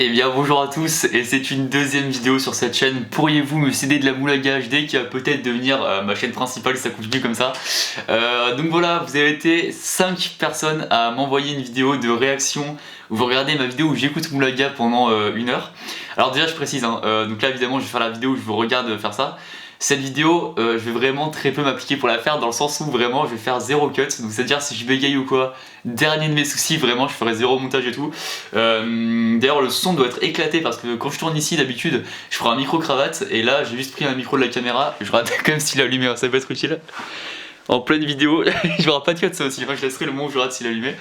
Eh bien bonjour à tous, et c'est une deuxième vidéo sur cette chaîne. Pourriez-vous me céder de la Moulaga HD qui va peut-être devenir ma chaîne principale si ça continue comme ça. Donc voilà, vous avez été 5 personnes à m'envoyer une vidéo de réaction où vous regardez ma vidéo où j'écoute Moulaga pendant 1 heure. Alors déjà je précise, donc là évidemment je vais faire la vidéo où je vous regarde faire ça. Cette vidéo, je vais vraiment très peu m'appliquer pour la faire dans le sens où vraiment je vais faire zéro cut. Donc c'est à dire si je bégaye ou quoi, dernier de mes soucis, vraiment je ferai zéro montage et tout. D'ailleurs le son doit être éclaté parce que quand je tourne ici d'habitude je ferai un micro cravate et là j'ai juste pris un micro de la caméra. Je regarde quand même s'il est allumé, ça peut être utile. En pleine vidéo, je verrai pas de cut ça aussi, enfin, je laisserai le moment où je regarde s'il est allumé.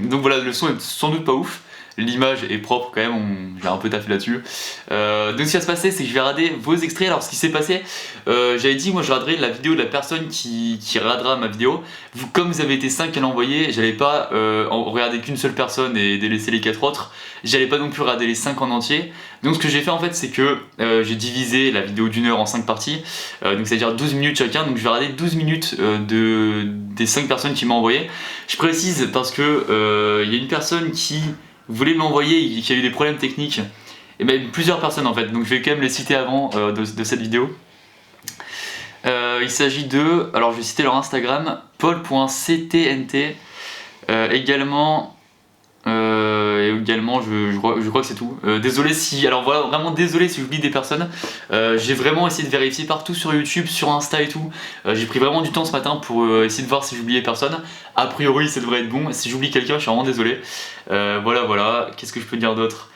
Donc voilà, le son est sans doute pas ouf. L'image est propre quand même, j'ai un peu taffé là-dessus. Donc ce qui va se passer, c'est que je vais regarder vos extraits. Alors ce qui s'est passé, j'avais dit moi je regarderai la vidéo de la personne qui regardera ma vidéo. Comme vous avez été 5 à l'envoyer, j'allais pas regarder qu'une seule personne et délaisser les 4 autres. J'allais pas non plus regarder les 5 en entier. Donc ce que j'ai fait en fait, c'est que j'ai divisé la vidéo d'1 heure en 5 parties. Donc c'est à dire 12 minutes chacun. Donc je vais regarder 12 minutes des 5 personnes qui m'ont envoyé. Je précise parce que il y a une personne qui voulait m'envoyer, qui a eu des problèmes techniques, et même plusieurs personnes en fait, donc je vais quand même les citer avant de cette vidéo. Il s'agit de, alors je vais citer leur Instagram, paul.ctnt, également, je crois que c'est tout. Désolé si, alors voilà, vraiment désolé si j'oublie des personnes. J'ai vraiment essayé de vérifier partout sur YouTube, sur Insta et tout. J'ai pris vraiment du temps ce matin pour essayer de voir si j'oubliais personne. A priori ça devrait être bon, si j'oublie quelqu'un je suis vraiment désolé. Voilà, qu'est-ce que je peux dire d'autre?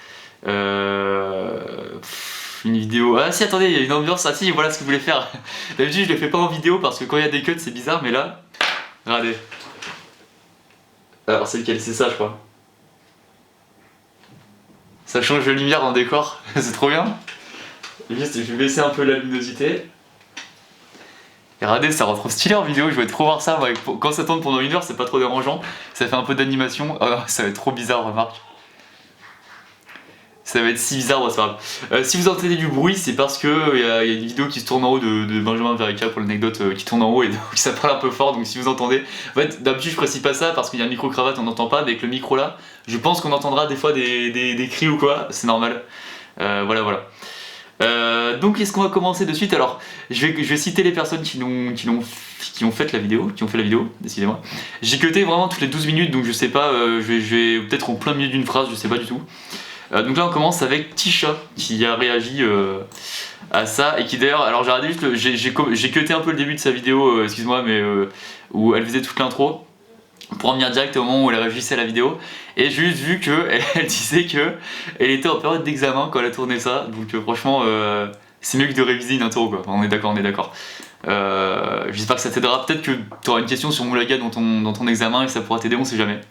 Une vidéo, ah si attendez, il y a une ambiance, ah si voilà ce que je voulais faire. D'habitude je le fais pas en vidéo parce que quand il y a des cuts c'est bizarre, mais là, regardez. Alors c'est lequel? C'est ça je crois. Ça change de lumière dans le décor, c'est trop bien. Juste, je vais baisser un peu la luminosité. Et regardez, ça rend trop stylé en vidéo, je vais trop voir ça. Quand ça tourne pendant 1 heure, c'est pas trop dérangeant. Ça fait un peu d'animation. Oh, ça va être trop bizarre, remarque. Ça va être si bizarre, c'est pas grave. Si vous entendez du bruit, c'est parce que y a une vidéo qui se tourne en haut de Benjamin Verica pour l'anecdote qui tourne en haut et donc ça parle un peu fort. Donc si vous entendez, en fait d'habitude je précise pas ça parce qu'il y a un micro cravate, on n'entend pas. Mais avec le micro là, je pense qu'on entendra des fois des cris ou quoi. C'est normal. Voilà. Donc est-ce qu'on va commencer de suite? Alors je vais citer les personnes qui ont fait la vidéo, décidément. J'ai cuté vraiment toutes les 12 minutes, donc je sais pas, je vais peut-être en plein milieu d'une phrase, je sais pas du tout. Donc là on commence avec Tisha qui a réagi à ça et qui d'ailleurs, alors j'ai regardé juste, j'ai cuté un peu le début de sa vidéo, excuse-moi, mais où elle faisait toute l'intro pour en venir direct au moment où elle réagissait à la vidéo, et j'ai juste vu qu'elle disait que elle était en période d'examen quand elle a tourné ça, donc franchement c'est mieux que de réviser une intro quoi, enfin, on est d'accord. J'espère que ça t'aidera, peut-être que tu auras une question sur Moulaga dans ton examen et que ça pourra t'aider, on sait jamais.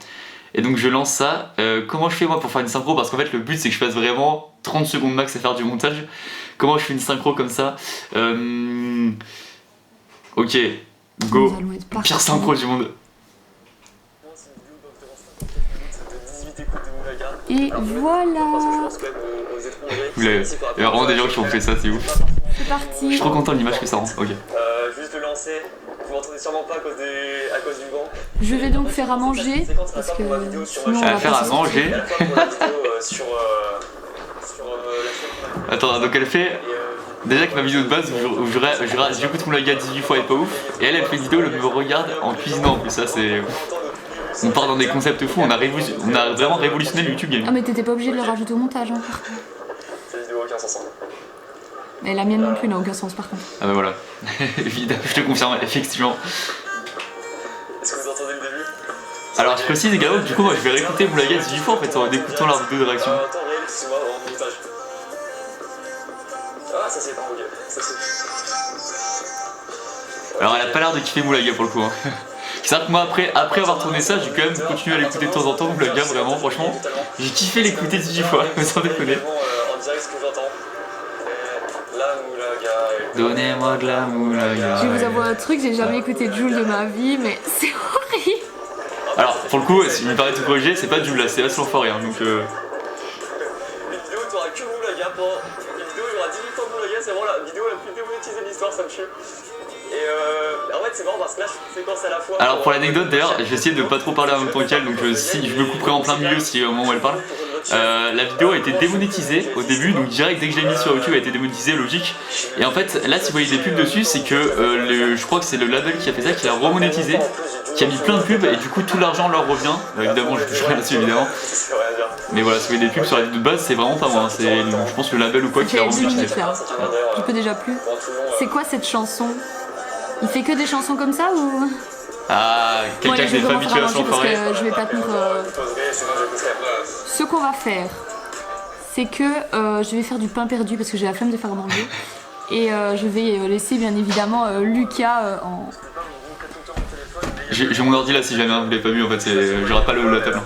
Et donc je lance ça. Comment je fais moi pour faire une synchro? Parce qu'en fait le but c'est que je fasse vraiment 30 secondes max à faire du montage. Comment je fais une synchro comme ça? Ok, go. Pire synchro du monde. Et voilà. Il y a vraiment des gens qui ont fait ça, c'est ouf. C'est parti. Je suis trop content de l'image que ça rend. Ok. Juste le lancer. Vous m'entendez sûrement pas à cause du vent. Je vais donc faire à manger parce que sinon on va faire à manger. Attends, donc elle fait. Déjà que ma vidéo de base où j'écoute Moulaga 18 fois et pas ouf, et elle fait une vidéo où elle me regarde en cuisinant en plus, ça c'est. On part dans des concepts fous, on a vraiment révolutionné le YouTube game. Ah mais t'étais pas obligé de le rajouter au montage hein, par contre. Cette vidéo n'a aucun sens. Mais la mienne non plus n'a aucun sens par contre. Ah bah voilà, évidemment, je te confirme, effectivement. Est-ce que vous entendez le début? Alors je précise également, du coup moi je vais réécouter Moulaga 18 fois en fait en écoutant leur vidéo de réaction. Temps réel, excuse-moi, en montage. Ah ça c'est pas ok, ça c'est... Alors elle a pas l'air de kiffer Moulaga pour le coup hein. C'est vrai que moi après avoir tourné ça, j'ai quand même continué à l'écouter de temps en temps, Moulaga vraiment, franchement. J'ai kiffé l'écouter 18 fois, sans déconner. En direct ce que j'entends. La Moulaga. Donnez-moi de la Moulaga. Je vais vous avouer un truc, j'ai jamais écouté Jul de ma vie, mais c'est horrible. Alors pour le coup, si il me paraît tout corrigé, c'est pas Jul là, c'est Aslan Forêt hein, donc Une vidéo où t'auras que Moulaga pendant... Une vidéo où il y aura 18 fois Moulaga, c'est vraiment la vidéo la plus démonétisée de l'histoire, ça me tue. Et en fait c'est marrant parce que là je séquence à la fois. Alors pour l'anecdote d'ailleurs, j'ai essayé de pas trop parler en même temps qu'elle, donc si je me couperai en plein milieu si au moment où elle parle. la vidéo a été démonétisée au début, donc direct dès que je l'ai mis sur YouTube, elle a été démonétisée, logique. Et en fait, là, si vous voyez des pubs dessus, c'est que je crois que c'est le label qui a fait ça, qui l'a remonétisé, qui a mis plein de pubs, et du coup, tout l'argent leur revient. Évidemment, je touche rien là-dessus, évidemment. Mais voilà, si vous voyez des pubs sur la vidéo de base, c'est vraiment pas moi, hein. C'est, je pense, le label ou quoi qui l'a remonétisé. Je peux déjà plus. C'est quoi cette chanson? Il fait que des chansons comme ça ou? Ah, quelqu'un qui n'est pas habitué à s'enfoirer. Je vais pas tenir. Ce qu'on va faire, c'est que je vais faire du pain perdu parce que j'ai la flemme de faire manger. Et je vais laisser bien évidemment Lucas en. J'ai mon ordi là si jamais vous l'avez pas vu, en fait, j'aurai pas la table.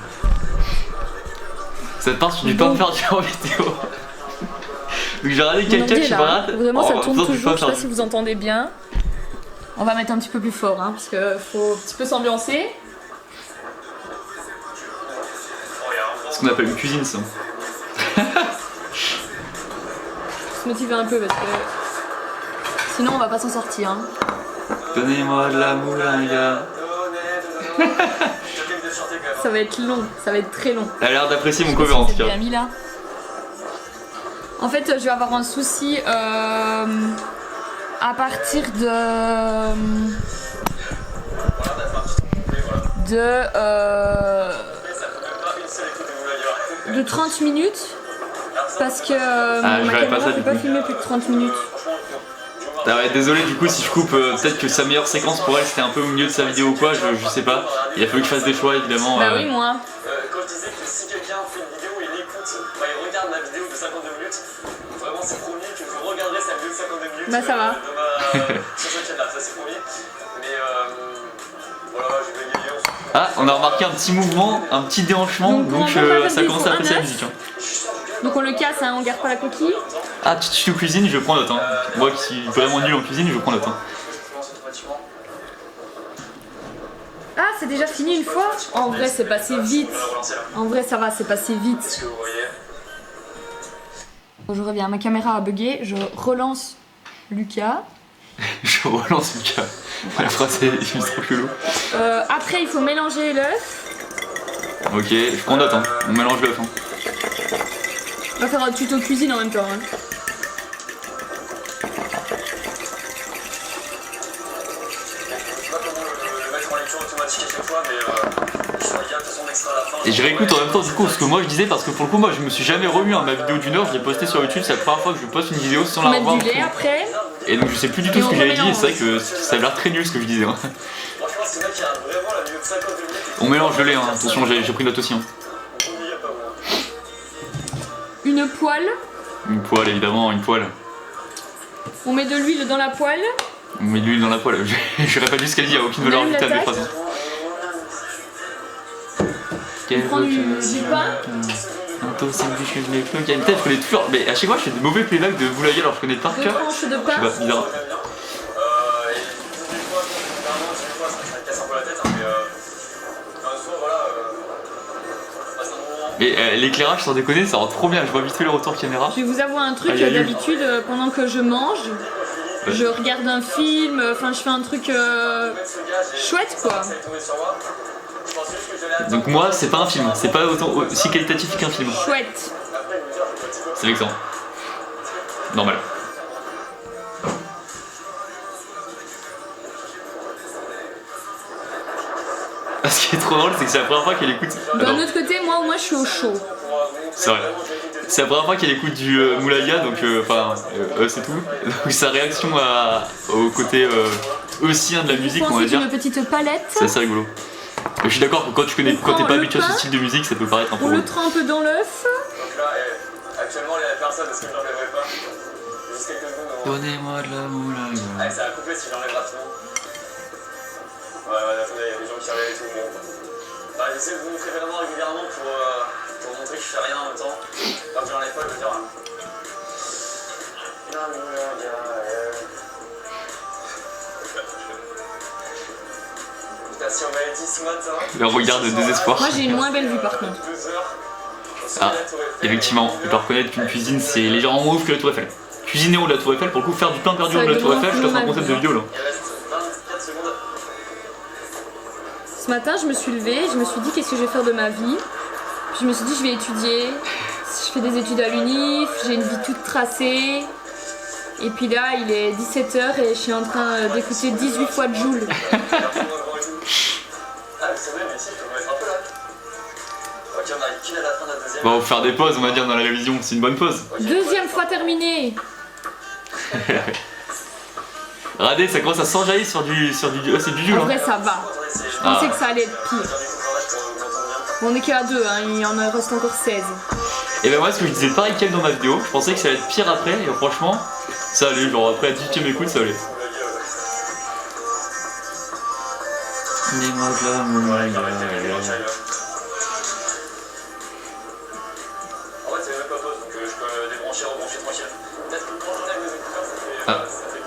Ça part sur du pain perdu en vidéo. Donc j'ai regardé quelqu'un qui va. Vraiment, ça tourne toujours, je sais pas si vous entendez bien. On va mettre un petit peu plus fort, hein, parce qu'il faut un petit peu s'ambiancer. C'est ce qu'on appelle une cuisine, ça. Se motiver un peu parce que sinon on va pas s'en sortir. Hein. Donnez-moi de la moulanga. Ça va être long, ça va être très long. Elle a l'air d'apprécier mon cover en tout cas. Bien mis là. En fait, je vais avoir un souci à partir de 30 minutes parce que ma caméra ne peut pas filmer plus de 30 minutes. Ah ouais, désolé du coup si je coupe, peut-être que sa meilleure séquence pour elle c'était un peu au milieu de sa vidéo ou quoi, je sais pas. Il a fallu que je fasse des choix évidemment. Bah oui, moi. Quand je disais que si quelqu'un fait une vidéo, il écoute, bah il regarde ma vidéo de 52 minutes, vraiment c'est promis que je regarderai sa vidéo de 52 minutes. Bah ça va. Sur cette chaîne là, ça c'est promis. Mais voilà, j'ai bégayé. Ah, on a remarqué un petit mouvement, un petit déhanchement, donc ça commence à apprécier la musique. Hein. Donc on le casse, hein, on garde pas la coquille. Ah, tu cuisines, je prends note. Hein. Moi qui suis vraiment nul en cuisine, je prends note. Hein. Ah, c'est déjà fini une fois? En vrai, c'est passé vite. En vrai, ça va, c'est passé vite. Je reviens, ma caméra a bugué, je relance Lucas. Je relance Lucas. La phrase est trop chelou. Après, il faut mélanger l'œuf. Ok, je prends note, hein. On mélange l'œuf. Hein. On va faire un tuto cuisine en même temps. Hein. Et je réécoute en même temps du coup ce que moi je disais parce que pour le coup moi je me suis jamais remis à ma vidéo d'une heure, je l'ai postée sur YouTube, c'est la première fois que je poste une vidéo sans la revoir. Du lait après. Et donc je sais plus du tout ce que j'avais dit et c'est vrai que ça a l'air très nul ce que je disais. Hein. On mélange le lait, hein. Attention j'ai pris note aussi. Hein. Une poêle. Une poêle évidemment, une poêle. On met de l'huile dans la poêle. On met de l'huile dans la poêle, j'aurais pas dit ce qu'elle dit, il n'y a aucune valeur ajoutée à mes phrases. On prend du pain. Peut-être je connais toujours, mais à chaque fois je fais des mauvais playbacks de Boulaga alors je connais par cœur. 2 tranches de pain. Je sais pas, bizarre. Mais l'éclairage sans déconner ça rend trop bien, je vois vite fait le retour caméra. Je vais vous avouer un truc, d'habitude pendant que je mange, je regarde un film, enfin je fais un truc chouette quoi. Donc moi c'est pas un film, c'est pas autant aussi qualitatif qu'un film. Chouette. C'est vexant. Normal. Ce qui est trop drôle c'est que c'est la première fois qu'elle écoute. D'un autre côté moi au moins je suis au chaud. C'est vrai. C'est la première fois qu'elle écoute du Moulaga donc enfin c'est tout. Donc sa réaction au côté haussien de la musique on va dire. Une petite palette. C'est assez rigolo. Je suis d'accord que quand t'es pas habitué à ce style de musique ça peut paraître un peu. On le trempe dans l'œuf. Donc là actuellement il y a personne, est-ce que je l'enlèverai pas? Juste quelques secondes. Donnez-moi de la Moulaga. Allez ça va couper si je l'enlève rapidement. Ouais attendez, il y a des gens qui arrivent et tout bon. Bah j'essaie de vous montrer vraiment régulièrement pour montrer que je fais rien en même temps. Quand je l'enlève pas je veux dire. La Moulaga. Si on m'avait dit ce matin. Le regard de désespoir. Moi j'ai une moins belle vue par contre. Ah, effectivement, je dois reconnaître qu'une cuisine c'est légèrement moins ouf que la Tour Eiffel. Cuisiner ou la Tour Eiffel, pour le coup faire du pain perdu de la Tour Eiffel, je t'offre un concept de vidéo là. Ce matin je me suis levée, je me suis dit qu'est-ce que je vais faire de ma vie. Puis je me suis dit je vais étudier, je fais des études à l'UNIF, j'ai une vie toute tracée. Et puis là il est 17h et je suis en train d'écouter 18 fois Jul. Ah, mais c'est vrai, mais si, il faut me mettre un peu là. Ok, on arrive qu'il à la fin de la deuxième. Bon, on va faire des pauses, on va dire, dans la révision, c'est une bonne pause. Deuxième fois terminée. Regardez, ça commence à s'enjailler sur du. Oh, c'est du Jul, En hein. vrai ça va. Je pensais que ça allait être pire. Bon, on est qu'à 2, hein, il en reste encore 16. Et ben moi, ce que je disais pareil qu'elle dans ma vidéo, je pensais que ça allait être pire après, et franchement, ça allait, genre après la 18ème écoute, ça allait. Dis-moi de l'amour. En fait, c'est même pas pause, donc je peux débrancher, rebrancher tranquille. Peut-être que quand j'enlève les écouteurs, ça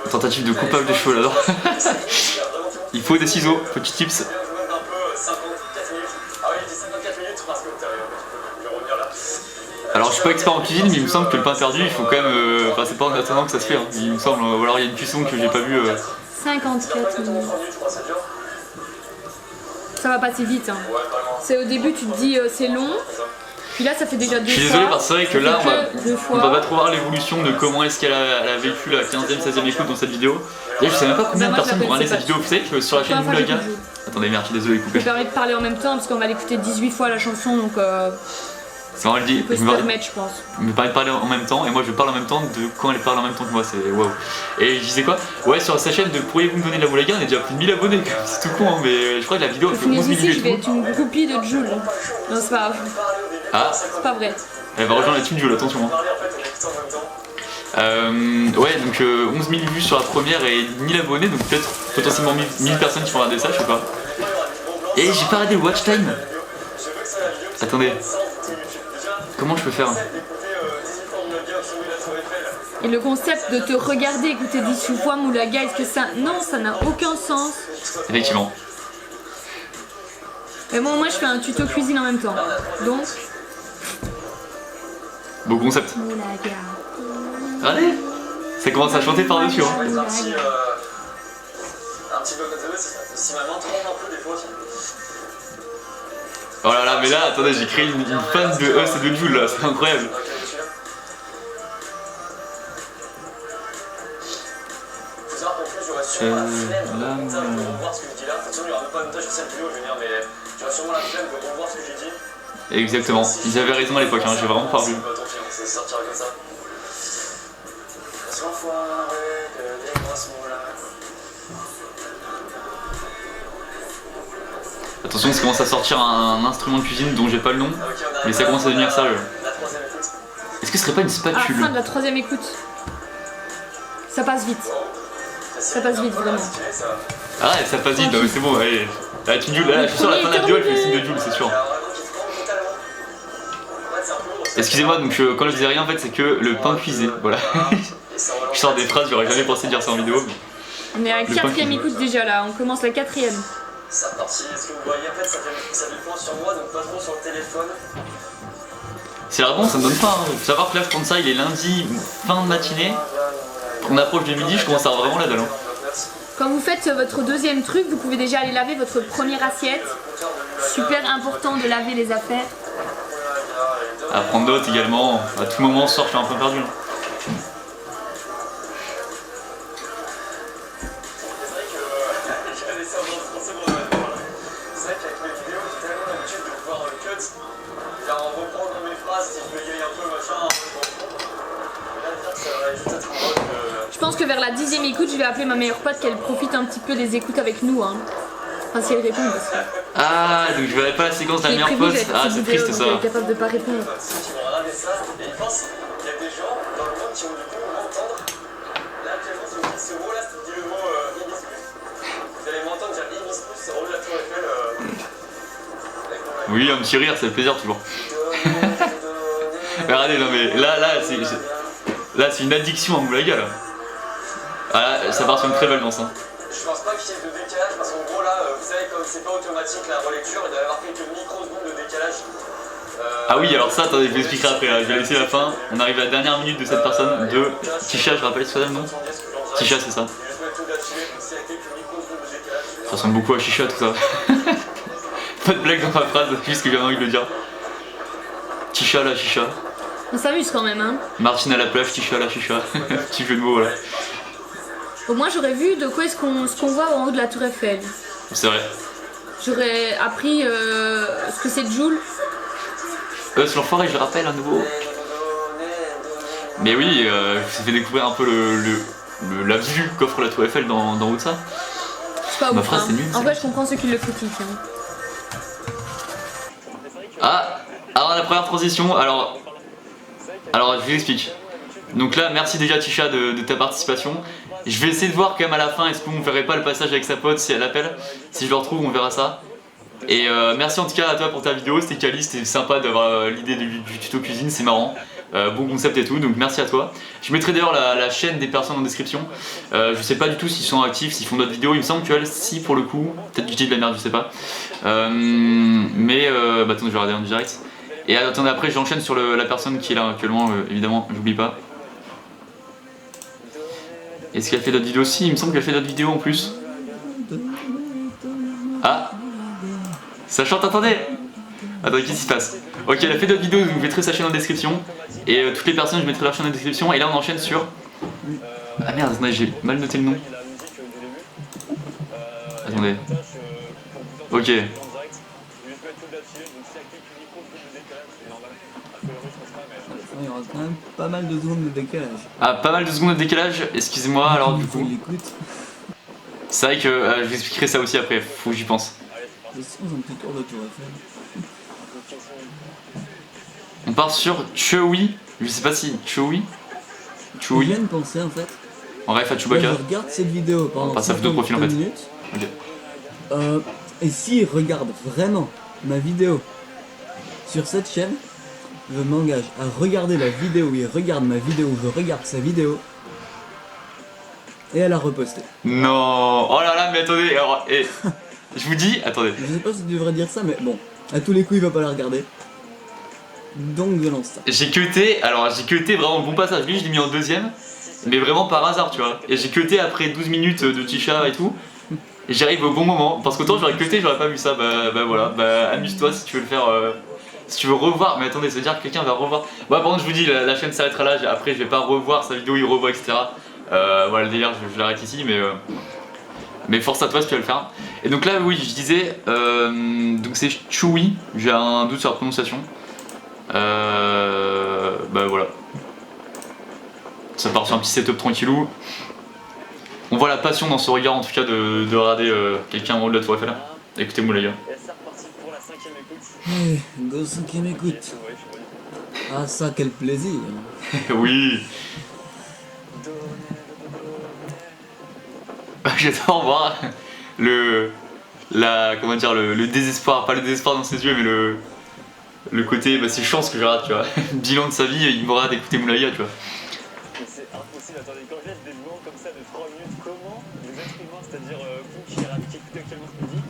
fait. Tentative de coupage de cheveux là-dedans. Il faut des ciseaux, petit tips. Un peu 54 minutes. Ah oui, il dit 54 minutes parce que je vais revenir là. Alors je suis pas expert en cuisine, mais il me semble que le pain perdu, il faut quand même. Enfin, c'est pas en attendant que ça se fait, hein. Il me semble. Ou alors il y a une cuisson que j'ai pas vue. 54 minutes. Ça va passer vite. Hein. C'est au début, tu te dis c'est long. Puis là, ça fait déjà 2 fois. Je suis désolé parce que c'est vrai que là, on va pas trop voir l'évolution de comment est-ce qu'elle a vécu la 15ème, 16ème écoute dans cette vidéo. D'ailleurs, je sais même pas combien de personnes vont regarder cette vidéo. Vous savez que sur la chaîne Moulaga. Attendez, merde, je suis désolé, Je coupé. me permets de parler en même temps parce qu'on va l'écouter 18 fois la chanson donc C'est vrai, elle dit. on peut se permettre, je pense. Me permet de parler en même temps et moi je parle en même temps de quand elle parle en même temps que moi, c'est waouh. Et je disais quoi? Ouais, sur sa chaîne de Pourriez-vous me donner de la Moulaga, on est déjà plus de 1000 abonnés, c'est tout con, hein, mais je crois que la vidéo a Je fait finis 11 000 ici, je vais vues. être une groupie de Jul. Non, c'est pas grave. Ah, C'est pas vrai. elle va rejoindre la team Jules, attention. Hein. Parler en fait, on écoute en même temps. Ouais, donc 11 000 vues sur la première et 1000 abonnés, donc peut-être potentiellement 1000 personnes qui vont regarder ça, je sais pas. Et j'ai pas regardé le watch time. Attendez, comment je peux faire? Et le concept de te regarder écouter 18 fois Moulaga, est-ce que ça... Non, ça n'a aucun sens. Effectivement. Mais bon, moi je fais un tuto cuisine en même temps. Donc... Beau concept. Moulaga. Regardez, ça commence à chanter par-dessus. Hein. Un petit peu comme ça, si ma main tremble un peu des fois. Oh là là, mais là, attendez, j'ai créé une fan de Us et de Jules là, c'est incroyable. Faut savoir qu'en plus, j'aurais sûrement la flemme de revoir ce que je dis là. De toute façon, il n'y aura même pas de montage sur cette vidéo, je veux dire, mais j'aurais sûrement la flemme de revoir ce que j'ai dit. Exactement, ils avaient raison à l'époque, hein, j'ai vraiment pas vu. Tant pis, on se sortira comme ça. L'enfoiré de des grosses moulins. Attention, ça commence à sortir un instrument de cuisine dont j'ai pas le nom, mais ça commence à devenir sérieux. La troisième écoute. Est-ce que ce serait pas une À la spatule? fin de la 3ème écoute. Ça passe vite. Ça passe vite, vraiment. Ah ouais, ça passe vite, non, mais c'est bon, allez. La team Jules, là, je suis sûr, à la fin de la vidéo, elle fait le signe de Jules, c'est sûr. Excusez-moi, donc quand je disais rien, en fait, c'est que le pain cuisait, voilà. Je sors des phrases, j'aurais jamais pensé dire ça en vidéo. On est à la 4ème écoute déjà là, on commence la 4ème. Ça partit, est-ce que vous voyez en fait ça dépend sur moi, donc pas trop sur le téléphone. C'est la réponse, ça me donne pas. Faut savoir que là, je prends ça, il est lundi, fin de matinée. On approche de midi, je commence à avoir vraiment la dalle. Hein. Quand vous faites votre 2ème truc, vous pouvez déjà aller laver votre première assiette. Super important de laver les affaires. À prendre d'autres également, à tout moment, ce soir, je suis un peu perdu. Hein. Je pense que vers la 10ème écoute, je vais appeler ma meilleure pote qu'elle profite un petit peu des écoutes avec nous. Hein. Enfin, si elle répond. Parce que Ah, donc je verrai pas la séquence de la meilleure pote. Ah, c'est triste ça. Elle est capable de pas répondre. Ceux qui vont regarder ça, et ils pensent qu'il y a des gens dans le monde qui ont du coup m'entendre. Là, actuellement, si vous dites ce mot là, c'est dit le mot hibiscus. Vous allez m'entendre dire hibiscus, c'est rôle de la Tour Eiffel. Oui, un petit rire, ça fait plaisir toujours. Mais regardez, non mais là c'est une addiction à Moulaga là. Ah là, ça part sur une très belle danse. Hein. Je pense pas qu'il y ait de décalage parce qu'en gros là, vous savez comme c'est pas automatique la relecture, il doit y avoir quelques microsecondes de décalage. Ah oui, alors ça, attendez, je vous expliquerai après, là. Je vais laisser la fin. On arrive à la dernière minute de cette personne, de Tisha, je rappelle ce nom. Tisha, c'est ça. Ça ressemble beaucoup à Chicha tout ça. Pas de blague dans ma phrase, juste que j'ai envie de le dire. Tisha la chicha. On s'amuse quand même, hein. Martine à la plage, Tisha la chicha. Petit jeu de mots, voilà. Au moins j'aurais vu de quoi est-ce qu'on voit en haut de la tour Eiffel. C'est vrai. J'aurais appris ce que c'est Joule. C'est l'enfoiré, je le rappelle à nouveau. Mais oui, je vous ai fait découvrir un peu la vue qu'offre la tour Eiffel dans haut de ça. C'est pas Ma ouf, phrase, hein. c'est nul, En c'est vrai je comprends ceux qui le critiquent. Hein. Ah, alors la première transition, alors je vous explique. Donc là, merci déjà Tisha de ta participation. Je vais essayer de voir quand même à la fin, est-ce qu'on verrait pas le passage avec sa pote si elle appelle. Si je le retrouve, on verra ça. Et merci en tout cas à toi pour ta vidéo, c'était quali, c'était sympa d'avoir l'idée du tuto cuisine, c'est marrant. Bon concept et tout, donc merci à toi. Je mettrai d'ailleurs la chaîne des personnes en description. Je sais pas du tout s'ils sont actifs, s'ils font d'autres vidéos, il me semble qu'elle, si pour le coup, peut-être que je dis de la merde, je sais pas. Mais bah attends, je vais regarder en direct. Et attendez, après j'enchaîne sur la personne qui est là actuellement, évidemment, j'oublie pas. Est-ce qu'elle fait d'autres vidéos aussi? Il me semble qu'elle fait d'autres vidéos en plus. Ah, ça chante, attendez. Attendez, qu'est-ce qui se passe? Ok, elle a fait d'autres vidéos, je vous mettrai sa chaîne en description. Et toutes les personnes, je mettrai leur chaîne en description. Et là, on enchaîne sur... Ah merde, attendez, j'ai mal noté le nom. Attendez. Ok. Il y aura quand même pas mal de secondes de décalage. Ah, pas mal de secondes de décalage, excusez-moi, alors du coup... l'écoute. C'est vrai que je vous expliquerai ça aussi après, faut que j'y pense. C'est un petit tour de tour Eiffel. On part sur Chewie, je sais pas si... Chewie. Je viens de penser en fait. En ref à Chewbacca. Je regarde cette vidéo pendant Enfin, sa photo de profil en fait. minutes. Ok. Et s'il regarde vraiment ma vidéo sur cette chaîne, je m'engage à regarder la vidéo où il regarde ma vidéo, où je regarde sa vidéo, et à la reposter. Non. Oh là là, mais attendez, alors... je vous dis... Attendez. Je sais pas si tu devrais dire ça, mais bon, à tous les coups il va pas la regarder. Donc je lance ça. J'ai cuté, alors j'ai cuté vraiment le bon passage, lui je l'ai mis en deuxième, mais vraiment par hasard tu vois. Et j'ai cuté après 12 minutes de Tisha et tout, et j'arrive au bon moment, parce qu'autant j'aurais cuté, j'aurais pas vu ça, bah voilà, bah amuse-toi si tu veux le faire, si tu veux revoir, mais attendez, ça veut dire que quelqu'un va revoir. Bah par contre je vous dis, la chaîne s'arrêtera là, après je vais pas revoir sa vidéo, il revoit etc. Voilà le délire, je l'arrête ici, mais force à toi si tu veux le faire. Et donc là oui, je disais, donc c'est Chewie, j'ai un doute sur la prononciation. Bah voilà. Ça part sur un petit setup tranquillou. On voit la passion dans ce regard en tout cas de regarder quelqu'un en haut de la tour Eiffel. Écoutez-moi les gars. Et c'est reparti pour la 5ème écoute. Go 5ème écoute. Ah ça, quel plaisir. Oui. J'adore voir comment dire, le désespoir, pas le désespoir dans ses yeux, mais le côté, bah c'est chance que je rate, tu vois. Bilan de sa vie, il m'aura d'écouter Moulaga, tu vois. Mais c'est impossible, attendez, quand je laisse des moments comme ça de 3 minutes, comment les êtres humains, c'est-à-dire vous qui écoutez actuellement ce midi,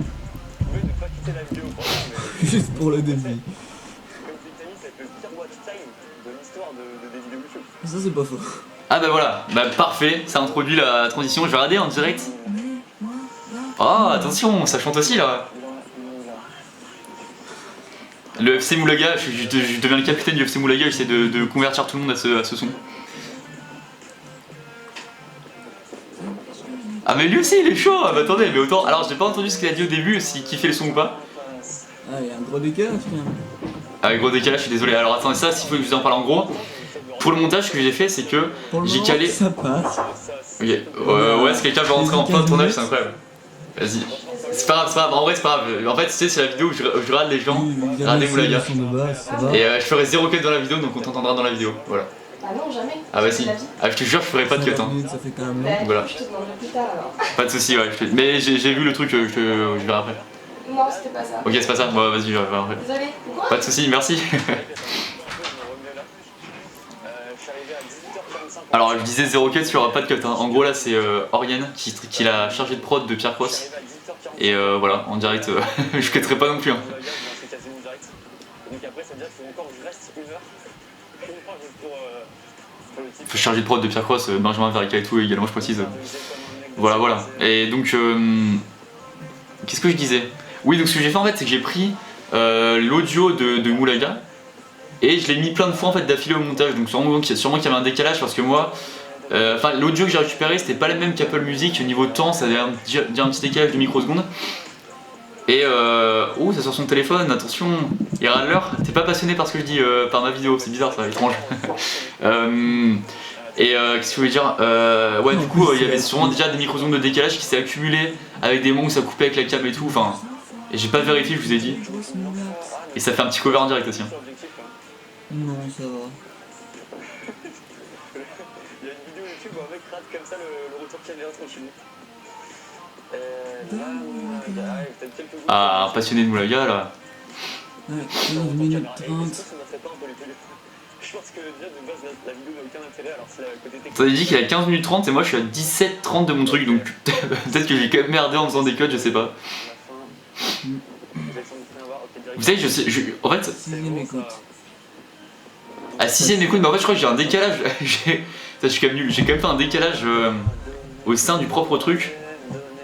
pouvez ne pas quitter la vidéo pour ça, mais... Juste pour le défi. Comme tu t'as mis, c'est le pire watch time de l'histoire des vidéos YouTube. Ça c'est pas faux. Ah bah voilà, bah parfait, ça introduit la transition, je vais regarder en direct. Oh attention, ça chante aussi là. Le FC Moulaga, je deviens le capitaine du FC Moulaga, j'essaie de convertir tout le monde à ce son. Ah mais lui aussi il est chaud, ah, bah attendez, mais autant... Alors j'ai pas entendu ce qu'il a dit au début, s'il kiffait le son ou pas. Ah, il y a un gros décalage quand même. Ah gros décalage, je suis désolé. Alors attendez, ça s'il faut que je vous en parle en gros. Pour le montage, ce que j'ai fait c'est que j'ai calé... Ça passe. Ok, ouais, si quelqu'un veut rentrer en plein tournage, c'est incroyable. Vas-y. C'est pas grave, en vrai c'est pas grave. En fait, tu sais, c'est la vidéo où je regarde les gens, regarder Moulaga. Et je ferai 0 cut dans la vidéo, donc on t'entendra dans la vidéo. Voilà. Ah non, jamais. Ah bah si. Ah, je te jure, je ferai pas de cut. Hein. Ça fait quand même long. Bah, Voilà. je te demanderai plus tard alors. Pas de soucis, ouais. Mais j'ai vu le truc, je verrai après. Non, c'était pas ça. Ok, c'est pas ça. Bon, vas-y, je verrai après. Désolé. Pourquoi? Pas de soucis, merci. Alors, je disais 0 cut, il n'y aura pas de cut. Hein. En gros, là, c'est Oriane qui l'a chargé de prod de Pierre Cross. Et voilà, en direct, je cutterai pas non plus. Hein. Donc après, ça veut dire qu'il faut encore que je reste 1 heure. Faut charger de prod de Pierre Cross, Benjamin Verica et tout également, je précise. Voilà. Et donc, qu'est-ce que je disais? Oui, donc ce que j'ai fait en fait, c'est que j'ai pris l'audio de Moulaga et je l'ai mis plein de fois en fait d'affilée au montage, donc sûrement qu'il y avait un décalage parce que moi, enfin l'audio que j'ai récupéré c'était pas le même qu'Apple Music, au niveau de temps ça avait déjà un petit décalage de microsecondes. Et oh, ça sur son téléphone, attention, il râle l'heure. T'es pas passionné par ce que je dis, par ma vidéo, c'est bizarre ça, étrange. Qu'est-ce que je voulais dire, ouais, du coup, il y avait sûrement déjà des microsecondes de décalage qui s'est accumulé avec des moments où ça coupait avec la cam et tout, enfin. Et j'ai pas vérifié, je vous ai dit. Et ça fait un petit cover en direct aussi. Hein. Non, ça va. Il y a une vidéo YouTube où un mec rate comme ça le retour caméra tranquillement. Peut-être quelques jours. Ah, un passionné de Moulaga là. Ouais, 15 minutes 30. Je pense que déjà de base la vidéo n'a aucun intérêt, alors c'est le côté technique. Ça dit qu'il est à 15 minutes 30 et moi je suis à 17h30 de mon truc, donc peut-être que j'ai quand même merdé en faisant des cuts, je sais pas. Vous savez, en fait, 6ème écoute. à 6ème écoute, mais en fait je crois que j'ai un décalage. Ça, je suis quand même nul, j'ai quand même fait un décalage au sein du propre truc.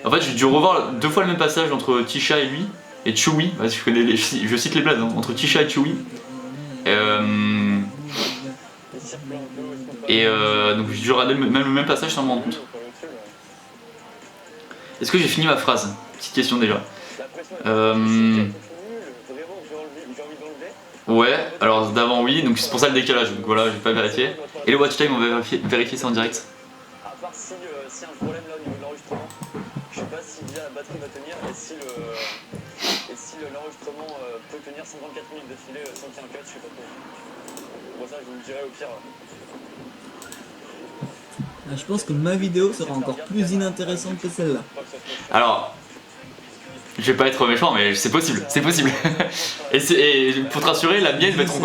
En fait, j'ai dû revoir 2 fois le même passage entre Tisha et lui, et Chewie, parce que je connais je cite les blagues, hein, entre Tisha et Chewie. Donc j'ai dû regarder le même passage sans me rendre compte. Est-ce que j'ai fini ma phrase? Petite question déjà. Ouais, alors d'avant oui, donc c'est pour ça le décalage, donc voilà, j'ai pas vérifié. Et le watch time, on va vérifier ça en direct. À part si y a un problème là au niveau de l'enregistrement, je sais pas si déjà la batterie va tenir et si l'enregistrement peut tenir 54 minutes d'affilée sans qu'il y ait un cut, je sais pas trop. Bon ça je vous le dirai au pire. Ah, je pense que ma vidéo sera encore plus inintéressante que celle-là. Alors, je vais pas être méchant, mais c'est possible, c'est possible. et pour te rassurer, la mienne va être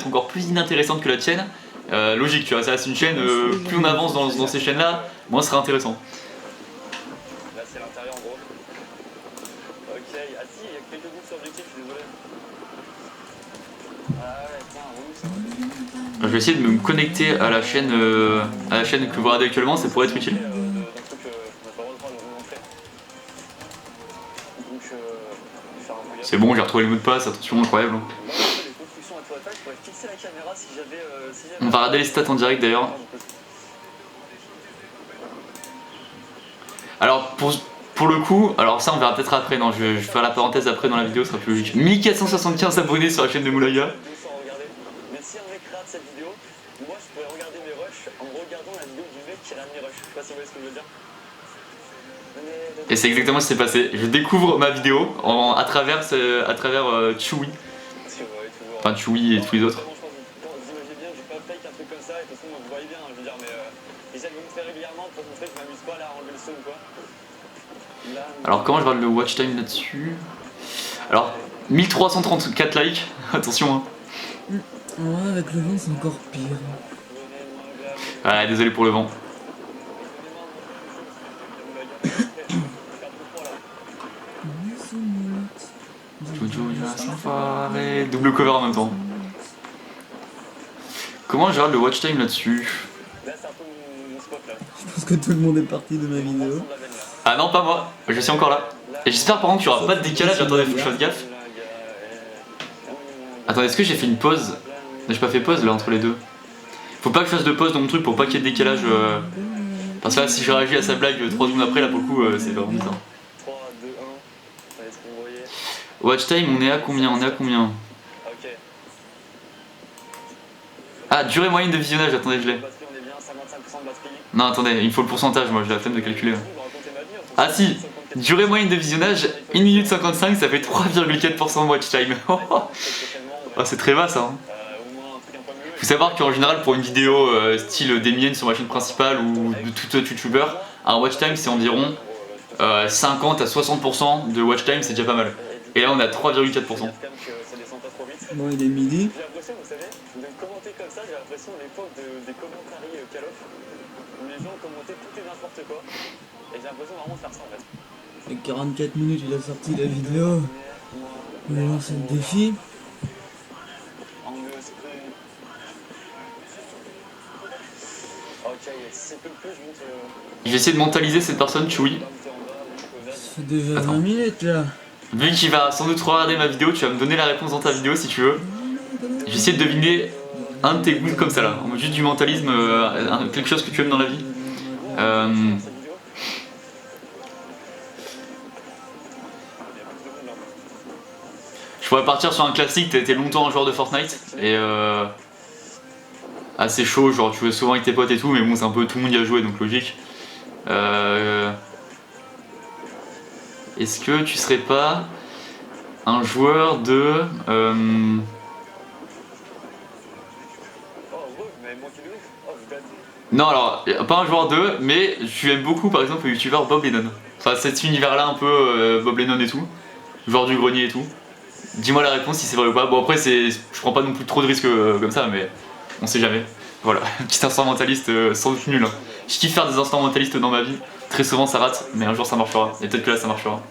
encore plus inintéressante que la tienne. Logique, tu vois, ça c'est une chaîne, plus on avance dans ces chaînes-là, moins ce sera intéressant. Là c'est l'intérieur en gros. Ok, ah si, il y a quelques gouttes sur objectif, je suis désolé. Ah ouais, putain, relou ça. Je vais essayer de me connecter à la chaîne que vous regardez actuellement, ça pourrait être utile. C'est bon, j'ai retrouvé le mot de passe, attention, incroyable. On va regarder les stats en direct d'ailleurs. Alors pour le coup, alors ça on verra peut-être après, non je vais faire la parenthèse après dans la vidéo, ce sera plus logique. 1475 abonnés sur la chaîne de Moulaga. Mais si un mec rate cette vidéo, moi je pourrais regarder mes rushs en regardant la vidéo du mec qui rate mes rushs. Je sais pas si vous voyez ce que je veux dire. Et c'est exactement ce qui s'est passé. Je découvre ma vidéo à travers Chewie. Enfin Chewie et tous les autres. Vous imaginez bien que j'ai pas fake un truc comme ça, et de toute façon vous voyez bien, je veux dire, mais j'essaie de vous montrer régulièrement pour montrer que je m'amuse pas là à enlever le son ou quoi. Là, alors comment je regarde le watch time là-dessus? Alors 1334 likes, attention hein. Ouais, avec le vent c'est encore pire. Ouais, désolé pour le vent. Double cover en même temps. Comment je regarde le watch time là-dessus? là c'est un peu mon spot là. Je pense que tout le monde est parti de ma vidéo. Ah non, pas moi, je suis encore là. Et j'espère par contre qu'il n'y aura pas de décalage, attendez, faut que je fasse gaffe. Attendez, est-ce que j'ai fait une pause? J'ai pas fait pause là entre les deux. Faut pas que je fasse de pause dans mon truc pour pas qu'il y ait de décalage. Parce que là, si je réagis à sa blague 3 secondes après, là pour le coup, c'est vraiment bizarre. 3, 2, 1, est-ce que vous voyez? Watch time, on est à combien? On est à combien? Ok. Ah, durée moyenne de visionnage, attendez, je l'ai. Batterie, on est bien, 55% de batterie. Non, attendez, il me faut le pourcentage, moi j'ai la flemme de calculer. Vous racontez ma vie, hein, Ah si, durée moyenne de visionnage, 1 minute 55, ça fait 3,4% de watch time. Oh, c'est très bas ça. Hein. au moins un truc un peu mieux. Faut savoir qu'en général pour une vidéo style des miennes sur ma chaîne principale ou de tout youtubeur, un watch time c'est environ 50 à 60% de watch time, c'est déjà pas mal. Et là on est à 3,4%. Bon, il est midi. J'ai l'impression, vous savez, de commenter comme ça, j'ai l'impression à l'époque des commentaries Call of, où les gens commentaient tout et n'importe quoi. Et j'ai l'impression vraiment de faire ça en fait. Et 44 minutes, il a sorti la vidéo. On va lancer le défi. Ok, si peu plus, je monte. J'ai essayé de mentaliser cette personne, Chewie. Ça fait déjà 20 minutes là. Vu qu'il va sans doute regarder ma vidéo, tu vas me donner la réponse dans ta vidéo si tu veux. vais essayer de deviner un de tes goûts comme ça là, en mode juste du mentalisme, quelque chose que tu aimes dans la vie. Je pourrais partir sur un classique, t'as été longtemps un joueur de Fortnite et assez chaud, genre tu jouais souvent avec tes potes et tout, mais bon c'est un peu tout le monde y a joué donc logique. Est-ce que tu serais pas un joueur de... Non alors, pas un joueur de, mais tu aimes beaucoup par exemple le youtubeur Bob Lennon. Enfin cet univers là un peu Bob Lennon et tout, joueur du grenier et tout. Dis-moi la réponse si c'est vrai ou pas. Bon après je prends pas non plus trop de risques comme ça mais on sait jamais. Voilà, petit instrumentaliste sans doute nul. Hein. Je kiffe faire des instrumentalistes dans ma vie, très souvent ça rate, mais un jour ça marchera. Et peut-être que là ça marchera.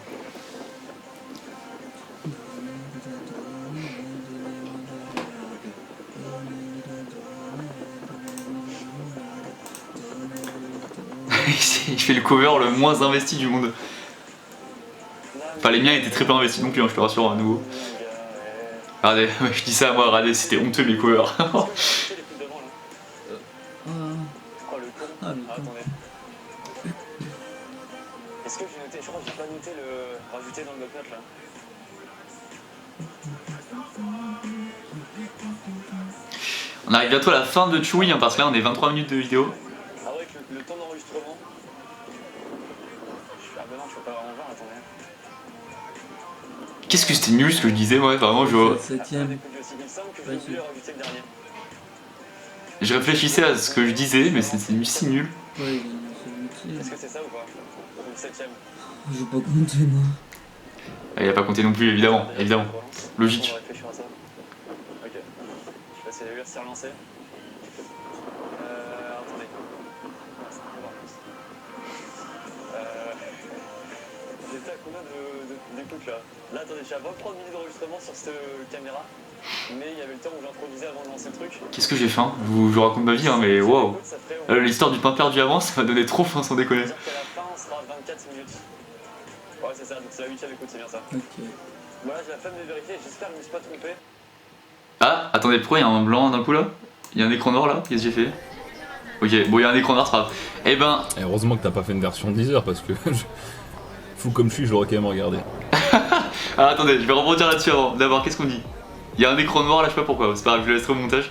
Il fait le cover le moins investi du monde. Enfin les miens étaient très peu investis non plus, hein, je te rassure à nouveau. Regardez, je dis ça à moi, regardez, c'était honteux mes covers. Est-ce que j'ai noté, je crois que j'ai pas noté le rajouter dans le bloc-notes là. On arrive bientôt à la fin de Chewy hein, parce que là on est 23 minutes de vidéo. Ah ouais, que le temps d'enregistrement. Ah bah non, je peux pas vraiment voir, attendez. Qu'est-ce que c'était nul ce que je disais, ouais, vraiment je... Septième. Je réfléchissais à ce que je disais, mais c'est si nul. Ouais, Est-ce que c'est ça ou pas? Ou le 7ème? j'ai pas compté moi. Il a pas compté non plus, évidemment, évidemment. Logique. On va réfléchir à ça. Ok. Je sais pas si la s'est relancée. Attendez. J'étais à combien d'écoutes là? Là, attendez, j'ai à 23 minutes d'enregistrement sur cette caméra. Mais il y avait le temps où j'introduisais avant de lancer le truc. Qu'est-ce que j'ai fait hein, je vous raconte ma vie, hein, mais waouh. L'histoire du pain perdu avant, ça m'a donné trop faim sans déconner. C'est-à-dire qu'à la fin, on sera à 24 minutes. Ouais, c'est ça, donc c'est la 8ème écoute, c'est bien ça. Ok. Voilà, j'ai la flemme de vérifier, j'espère que je me suis pas trompé. Ah, attendez, pourquoi il y a un blanc d'un coup là? Il y a un écran noir là? Qu'est-ce que j'ai fait? Ok, bon, il y a un écran noir, c'est pas grave. Eh ben. Et heureusement que t'as pas fait une version 10 heures parce que. Fou comme je suis, je l'aurais quand même regardé. Ah, attendez, je vais rebondir là-dessus avant. D'abord, qu'est-ce qu'on dit? Il y a un écran noir là, je sais pas pourquoi, c'est pas grave, je le laisserai au montage.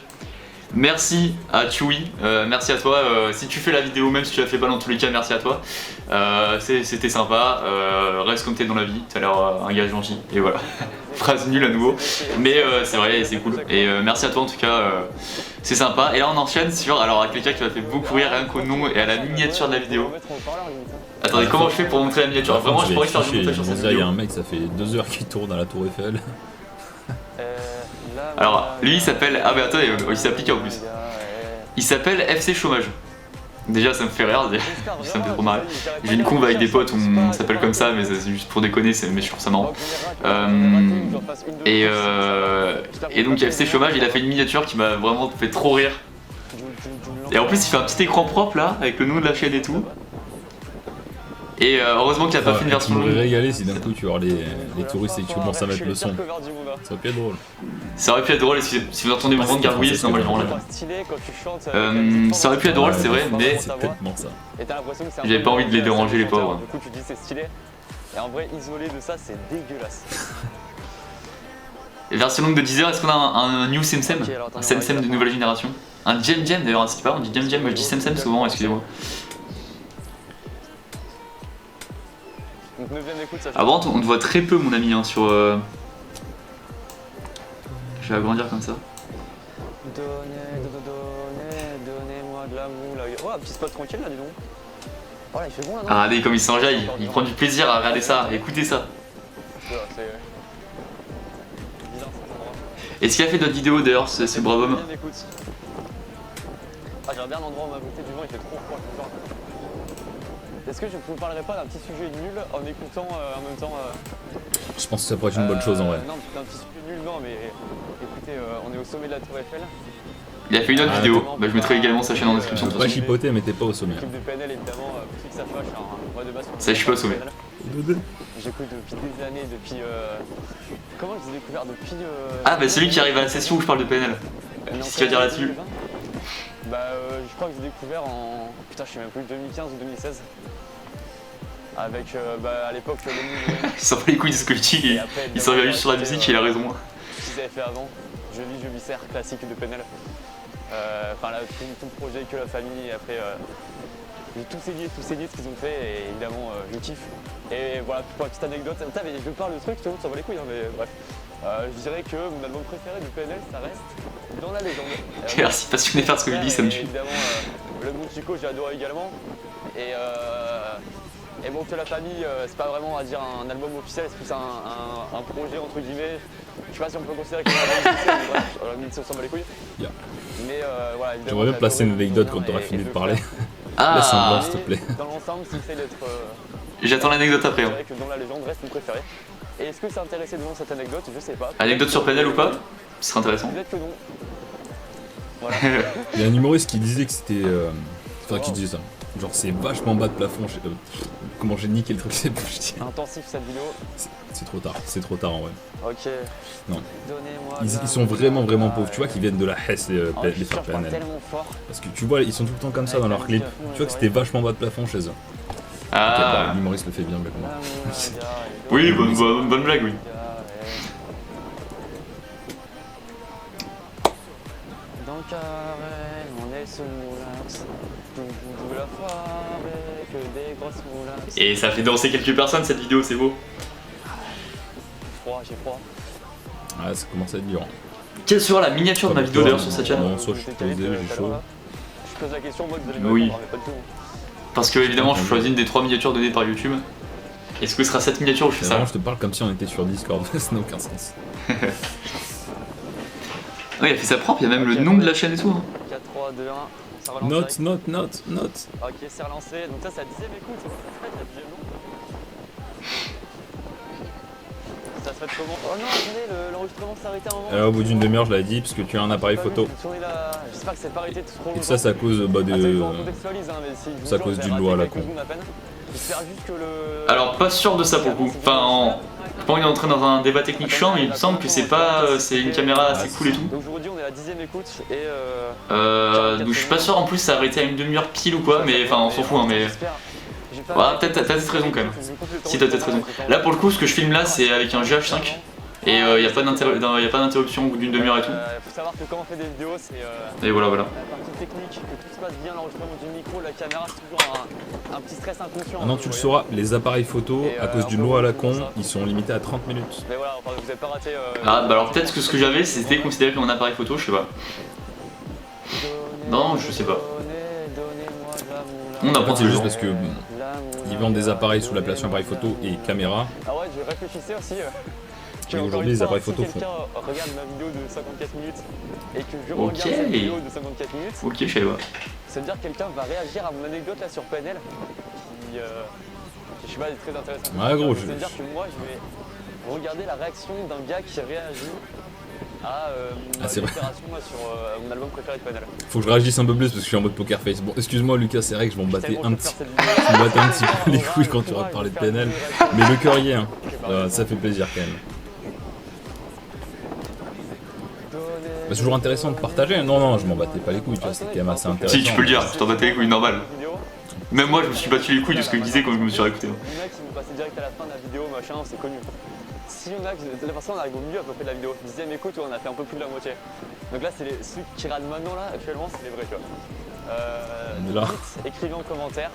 Merci à Chewy, merci à toi. Si tu fais la vidéo, même si tu la fais pas dans tous les cas, merci à toi. C'était sympa, reste comme t'es dans la vie, t'as l'air un gars gentil, et voilà. Phrase nulle à nouveau, mais c'est vrai, c'est cool. Et merci à toi en tout cas, c'est sympa. Et là on enchaîne sur alors quelqu'un qui m'a fait beaucoup rire rien qu'au nom et à la miniature de la vidéo. Attendez, comment je fais pour montrer la miniature? Vraiment, je pourrais faire du montage sur cette vidéo. Il y a un mec, ça fait 2 heures qu'il tourne à la Tour Eiffel. Alors, lui il s'appelle. Ah, mais attendez, il s'applique en plus. Il s'appelle FC Chômage. Déjà, ça me fait rire, ça me fait trop marrer. J'ai une combe avec des potes, on s'appelle comme ça, mais c'est juste pour déconner, mais je trouve ça marrant. Et donc, FC Chômage, il a fait une miniature qui m'a vraiment fait trop rire. Et en plus, il fait un petit écran propre là, avec le nom de la chaîne et tout. Et heureusement qu'il a pas fait une version longue. longue. Je me régaler si d'un coup tu vois les touristes et que tu commences à mettre le son. Ça aurait pu être drôle. Ça aurait pu être drôle, si vous entendez mon ventre gargouiller, c'est normal, vraiment là. Ça aurait pu être drôle, c'est vrai, mais C'est tellement ça. j'avais pas envie de les déranger, les pauvres. Du coup, tu dis c'est stylé. Et en vrai, isolé de ça, c'est dégueulasse. Version longue de 10 heures, est-ce qu'on a un new Semsem? Un Semsem de nouvelle génération? Un Jem Jem d'ailleurs, c'est pas, on dit Jem Jem, moi je dis Semsem souvent, excusez-moi. Donc 9ème écoute, ça fait... Avant, on te voit très peu, mon ami, hein, sur. Je vais agrandir comme ça. Donnez-moi de l'amour là. Oh, un petit spot tranquille là, dis donc. Oh là, il fait bon là, non? Ah, regardez comme il s'enjaille, il prend du plaisir à regarder ça, écoutez ça. Voilà, c'est bizarre cet endroit. Est-ce qu'il a fait d'autres vidéos d'ailleurs, ce brave homme? 9ème écoute. Ah, j'aimerais bien l'endroit où ma beauté du vent, il fait trop froid, je suis peur. Est-ce que je ne vous parlerai pas d'un petit sujet nul en écoutant en même temps Je pense que ça pourrait être une bonne chose en vrai. Non, d'un petit sujet nul, non, mais écoutez, on est au sommet de la Tour Eiffel. Il a fait une autre vidéo, bah, je mettrai également sa chaîne en description de toute Pas façon. chipoter, mais t'es pas au sommet. L'équipe de PNL, évidemment, pour ceux qui savent pas, je suis un vrai de base. Ça, je suis pas au sommet. J'écoute depuis des années, depuis. Comment je les ai découverts depuis. Ah, bah celui qui arrive à la session où je parle de PNL. Qu'est-ce que tu vas dire là-dessus? Bah, je crois que j'ai découvert en. Putain, je sais même plus, 2015 ou 2016. Avec, bah, à l'époque, le Il s'en bat les couilles de ce que je dis, il s'en vient juste sur la musique et il a raison. Ce qu'ils avaient fait avant, je vis, je viscère, classique de PNL. Enfin, là, tout le projet que la famille, et après, tous ces liens ce qu'ils ont fait, et évidemment, je kiffe. Et voilà, pour la petite anecdote, putain, mais je parle de trucs, tout le monde s'en bat les couilles, hein, mais bref. Je dirais que mon album préféré de PNL, ça reste Dans la légende. Merci, passionné par ce que je dis, ça me tue. Évidemment, le Monde Chico, j'ai adoré également. Et bon, que la famille, c'est pas vraiment, on va dire, un album officiel, c'est plus un projet, entre guillemets. Je sais pas si on peut considérer que c'est un album officiel, mais bref, on s'en bat les couilles. Yeah. Mais voilà, évidemment. J'aimerais bien placer une anecdote quand t'auras fini de parler. Ah, Laisse un blanc, s'il te plaît. Dans l'ensemble, si c'est d'être. J'attends l'anecdote après. Je Hein. dirais que Dans la légende reste mon préféré. Et est-ce que c'est intéressé de voir cette anecdote? Je sais pas. Anecdote sur PNL ou pas? Ce serait intéressant. Peut-être que non. Voilà. Il y a un humoriste qui disait que c'était. Enfin, qui disait ça. Genre, c'est vachement bas de plafond. Comment j'ai niqué le truc, c'est plus je dis. Intensif cette vidéo. C'est trop tard en vrai. Ok. Non. Donnez-moi. Ils sont vraiment pauvres. Tu vois qu'ils viennent de la Hesse, les je faire parle PNL. tellement fort. Parce que tu vois, ils sont tout le temps comme ça dans leurs clips. Tu vois que c'était vachement bas de plafond chez eux. Ah, Ok, bah, l'humoriste le fait bien mieux que moi. oui, bonne blague, oui. Dans le carré, on est sous moulax. Tout bout de la forêt, que des grosses moulax. Et ça fait danser quelques personnes cette vidéo, c'est beau. J'ai froid. Ouais, ça commence à être dur. Quelle sera la miniature de ma vidéo d'ailleurs sur cette chaîne? Non, soit je suis posé, j'ai chaud. Je pose la question en mode vous allez me Oui. répondre, mais pas du tout. Parce que évidemment, je choisis une des 3 miniatures données par YouTube. Est-ce que ce sera cette miniature où je fais ça? Vraiment, je te parle comme si on était sur Discord, ça n'a aucun sens. Ouais, il a fait ça propre, il y a même le nom de la chaîne et tout. Hein. 4, 3, 2, 1. Ça relance. Note. Ok, c'est relancé. Donc ça, c'est la 10ème écoute. C'est la 10ème non. Ça se fait comment? Oh non, attendez, l'enregistrement s'est arrêté à un moment. Au bout d'une demi-heure, je l'avais dit, parce que tu as un appareil photo. J'espère que c'est pas arrêté trop longtemps. Et ça, c'est à cause bah, Ah, ça, il faut de. qu'on contextualise, hein, mais si je vous c'est à jure, cause je vais d'une rater loi à la quelques con. secondes à peine. J'espère juste que le. Alors, pas sûr de ça pour le coup. Enfin, quand on est entré dans un débat technique chiant, il me semble que c'est pas. C'est une caméra assez cool et tout. Donc aujourd'hui, on est à la 10ème écoute et. Donc je suis pas sûr en plus ça a arrêté à une demi-heure pile ou quoi, mais enfin on s'en fout hein, mais. Ouais, peut-être t'as peut-être raison quand même. Si t'as peut-être raison. Là pour le coup, ce que je filme là c'est avec un GH5 et y a pas d'interruption au bout d'une demi-heure et tout. Faut savoir que quand on fait des vidéos, c'est. Et voilà. La partie technique, que tout se passe bien, l'enregistrement du micro, la caméra, c'est toujours un petit stress inconscient. Maintenant, tu le sauras, les appareils photo, à cause d'une loi à la con, ils sont limités à 30 minutes. Mais voilà, enfin, vous avez pas raté. Ah bah alors peut-être que ce que j'avais c'était considéré comme un appareil photo, je sais pas. Non, je sais pas. On En apprend fait, c'est juste parce que ils vendent des appareils sous l'appellation appareil photo et caméra. Ah ouais, je réfléchissais aussi. Et aujourd'hui, les appareils photo font. Si quelqu'un regarde ma vidéo de 54 minutes et que je Ok. regarde cette vidéo de 54 minutes, Ok, je savais pas. ça veut dire que quelqu'un va réagir à mon anecdote là sur PNL qui, je sais pas, est très intéressant. Ouais, gros, Ça veut dire que moi, je vais regarder la réaction d'un gars qui réagit à c'est vrai. l'opération sur mon album préféré de PNL. Faut que je réagisse un peu plus parce que je suis en mode poker face. Bon, excuse-moi Lucas, c'est vrai que je m'en battais Tellement un je petit peux faire cette vidéo. je me battais un petit peu les couilles quand tu auras parlé de PNL. Mais le cœur y est, hein. Ça fait plaisir quand même. C'est toujours intéressant de partager. Non, je m'en battais pas les couilles, tu vois, c'est quand même assez intéressant. Si tu peux le dire, je t'en battais les couilles, normal. Même moi je me suis battu les couilles de ce que je disais quand je me suis réécouté. Il y en a qui vont passer direct à la fin de la vidéo, machin, c'est connu. Si on a, de la façon on arrive au milieu à peu près de la vidéo. 10ème écoute où on a fait un peu plus de la moitié. Donc là, c'est ceux qui radent maintenant là, actuellement, c'est les vrais, tu vois. On est là. Dites, écrivez en commentaire.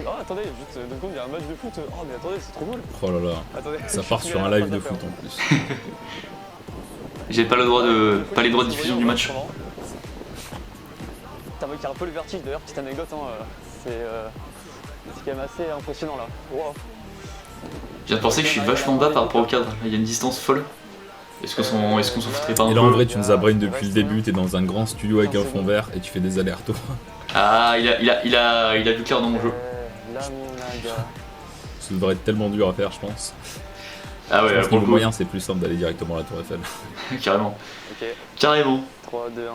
Oh attendez, juste 2 secondes, il y a un match de foot. Oh mais attendez, c'est trop drôle. Oh là là, Attendez, ça part sur un live de foot en plus. J'ai pas le droit de. pas les droits de diffusion du match. T'as vu qu'il y a un peu le vertige d'ailleurs, petite anecdote, hein, c'est quand même assez impressionnant là. Wow. Je viens de penser que je suis vachement bas par rapport au cadre, il y a une distance folle. Est-ce qu'on s'en foutrait pas un Et là en peu? vrai, tu nous as brain depuis le début, t'es dans un grand studio avec un fond vert et tu fais des allers-retours. Ah, il a vu clair dans mon jeu. Là mon gars. Ça devrait être tellement dur à faire, je pense. Ah ouais, Je pense pour que le niveau coup, moyen, c'est plus simple d'aller directement à la Tour Eiffel. carrément. Ok, Carrément. 3, 2, 1.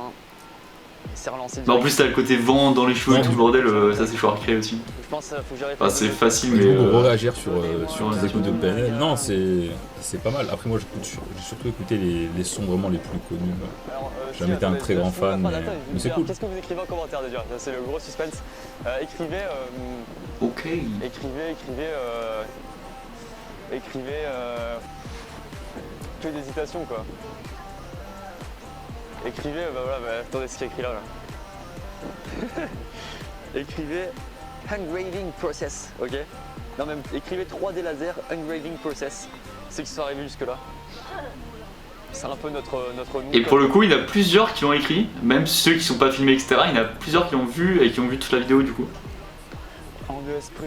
il s'est relancé. Bah, en plus, t'as le côté vent dans les cheveux et Ouais. tout le bordel, ça c'est chaud à recréer aussi. Je pense qu'il faut que j'arrive Enfin, c'est facile, mais. Du coup, pour réagir sur les écoutes de PNL, non, c'est pas mal. Après, moi, j'ai surtout écouté les sons vraiment les plus connus. J'ai jamais été un très grand fan, mais c'est cool. Qu'est-ce que vous écrivez en commentaire déjà? Ça, c'est le gros suspense. Écrivez. Ok. Écrivez. Que d'hésitation quoi. Écrivez, bah voilà, bah, attendez ce qu'il y a écrit là. Écrivez engraving process, ok? Non, même écrivez 3D laser engraving process. C'est qui sont arrivés jusque là. C'est un peu notre nous. Et pour le coup, il y en a plusieurs qui l'ont écrit, même ceux qui sont pas filmés, etc. Il y en a plusieurs qui l'ont vu et qui ont vu toute la vidéo du coup. En esprit.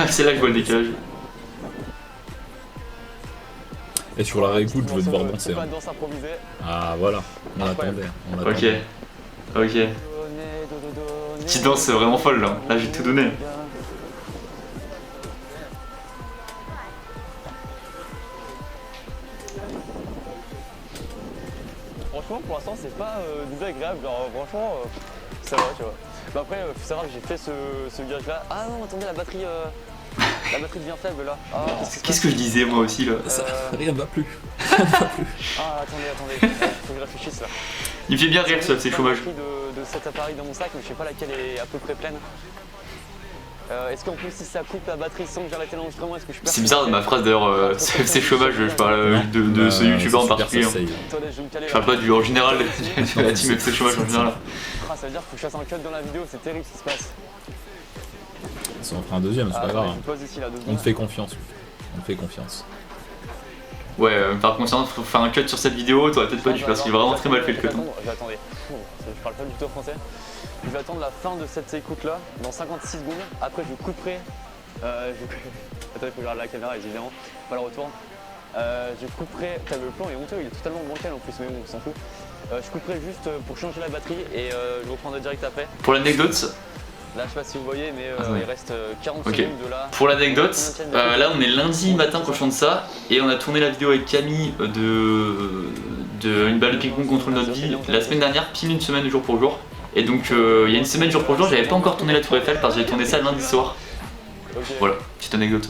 C'est là que je vois le décalage. Et sur la réécoute, je veux te voir danser. Pas Hein. de danse improvisée. Ah voilà, on l'attendait. Ok. Ok. Petite danse vraiment folle là. Là, j'ai tout donné. Franchement, pour l'instant, c'est pas désagréable. Genre, franchement, ça va, tu vois. Bah après, faut savoir que j'ai fait ce virage là. Ah non, attendez, la batterie devient faible là. Ah, Qu'est-ce que je disais moi aussi là? Rien ne va plus. Ah, attendez, faut que je réfléchisse là. Il me fait bien rire ça, c'est J'ai chômage. pas de cet appareil dans mon sac, mais je sais pas laquelle est à peu près pleine. Est-ce qu'en plus, si ça coupe la batterie sans que j'arrête l'enregistrement, est-ce que je peux. C'est bizarre de ma phrase d'ailleurs, c'est chômage, je parle de ce youtubeur en particulier. Attendez, je vais me caler. Je parle pas du en général de la team FC chômage en général. Ah, ça veut dire qu'il faut que je fasse un cut dans la vidéo, c'est terrible ce qui se passe. Ça en fera un deuxième, c'est pas grave. Je pose ici là, 2 On secondes. te fait confiance. On te fait confiance. Ouais, par contre, faut faire un cut sur cette vidéo, t'aurais peut-être pas dû parce qu'il est vraiment très mal fait le cut. Attendez, je parle pas du tout français. Je vais attendre la fin de cette écoute là, dans 56 secondes. Après, je couperai. Attendez, il faut que je regarde la caméra, évidemment, pas le retour. Je couperai. Le plan est honteux, il est totalement bancal en plus, mais bon, on s'en fout. Je couperai juste pour changer la batterie et je reprendrai direct après. Pour l'anecdote, Là, je sais pas si vous voyez, mais Attendez. il reste 40 Ok. secondes de là. pour l'anecdote, là on est lundi matin quand je chante ça et on a tourné la vidéo avec Camille de une balle de ping-pong contrôle notre vie la semaine dernière, pile une semaine jour pour jour. Et donc il y a une semaine jour pour jour, j'avais pas encore tourné la Tour Eiffel parce que j'ai tourné ça lundi soir. Ok. Voilà, petite anecdote.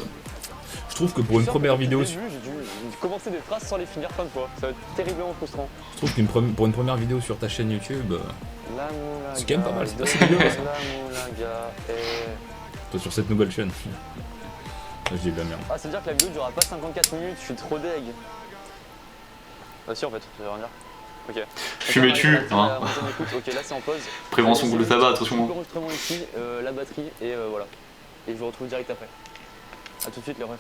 Je trouve que pour une première vidéo, J'ai dû commencer des phrases sans les finir plein de fois. Ça va être terriblement frustrant. je trouve pour une première vidéo sur ta chaîne YouTube, La moulaga, c'est quand même pas mal, c'est pas si la dégueu, ça. moulaga et- toi sur cette nouvelle chaîne. Là, je dis de la merde. Ah, ça veut dire que la vidéo durera pas 54 minutes, je suis trop deg. Bah si en fait, ça veut rien dire. Ok. Fumez-tu, hein. Ok, là c'est en pause. Prévention pour le tabac, attention. L'enregistrement ici, la batterie et voilà. Et je vous retrouve direct après. A tout de suite les refs.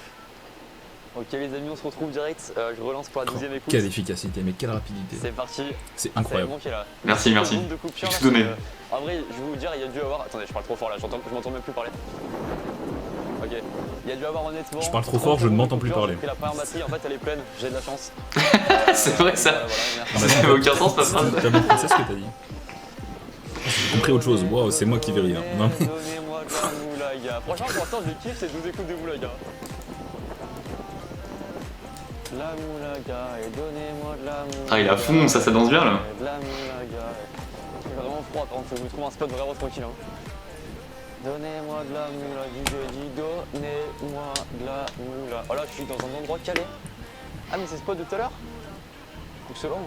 Ok les amis, on se retrouve direct. Je relance pour la deuxième écoute. Quelle efficacité, mais quelle rapidité. C'est parti. C'est Ça incroyable. manqué là. Merci, Une merci. seconde de coupure, J'ai là, tout donné. parce que, en vrai, je vais vous dire, il y a dû avoir. Attendez, je parle trop fort là, je m'entends même plus parler. Ok. Il y a dû avoir honnêtement. Je parle trop fort, je ne m'entends plus parler. J'ai pris la première batterie, en fait elle est pleine, j'ai de la chance. C'est vrai ça. Voilà, merci. Ça n'a aucun sens, pas ça. T'as montré ça ce que t'as dit. J'ai compris autre chose. Waouh, c'est moi qui vais rire. Non, mais- Donnez-moi de la moulaga. Franchement, pour l'instant, je kiffe ces 12 écoutes de moulaga. La moulaga et donnez-moi de la moulaga. Ah, il est à fond, ça danse bien là. De la moulaga. Il fait vraiment froid, par contre, faut que je me trouve un spot vraiment tranquille. Hein. Donnez-moi de la moula, DJ dit donnez-moi de la moula. Oh là, je suis dans un endroit calé. Ah, mais c'est ce spot de tout à l'heure? Excellent.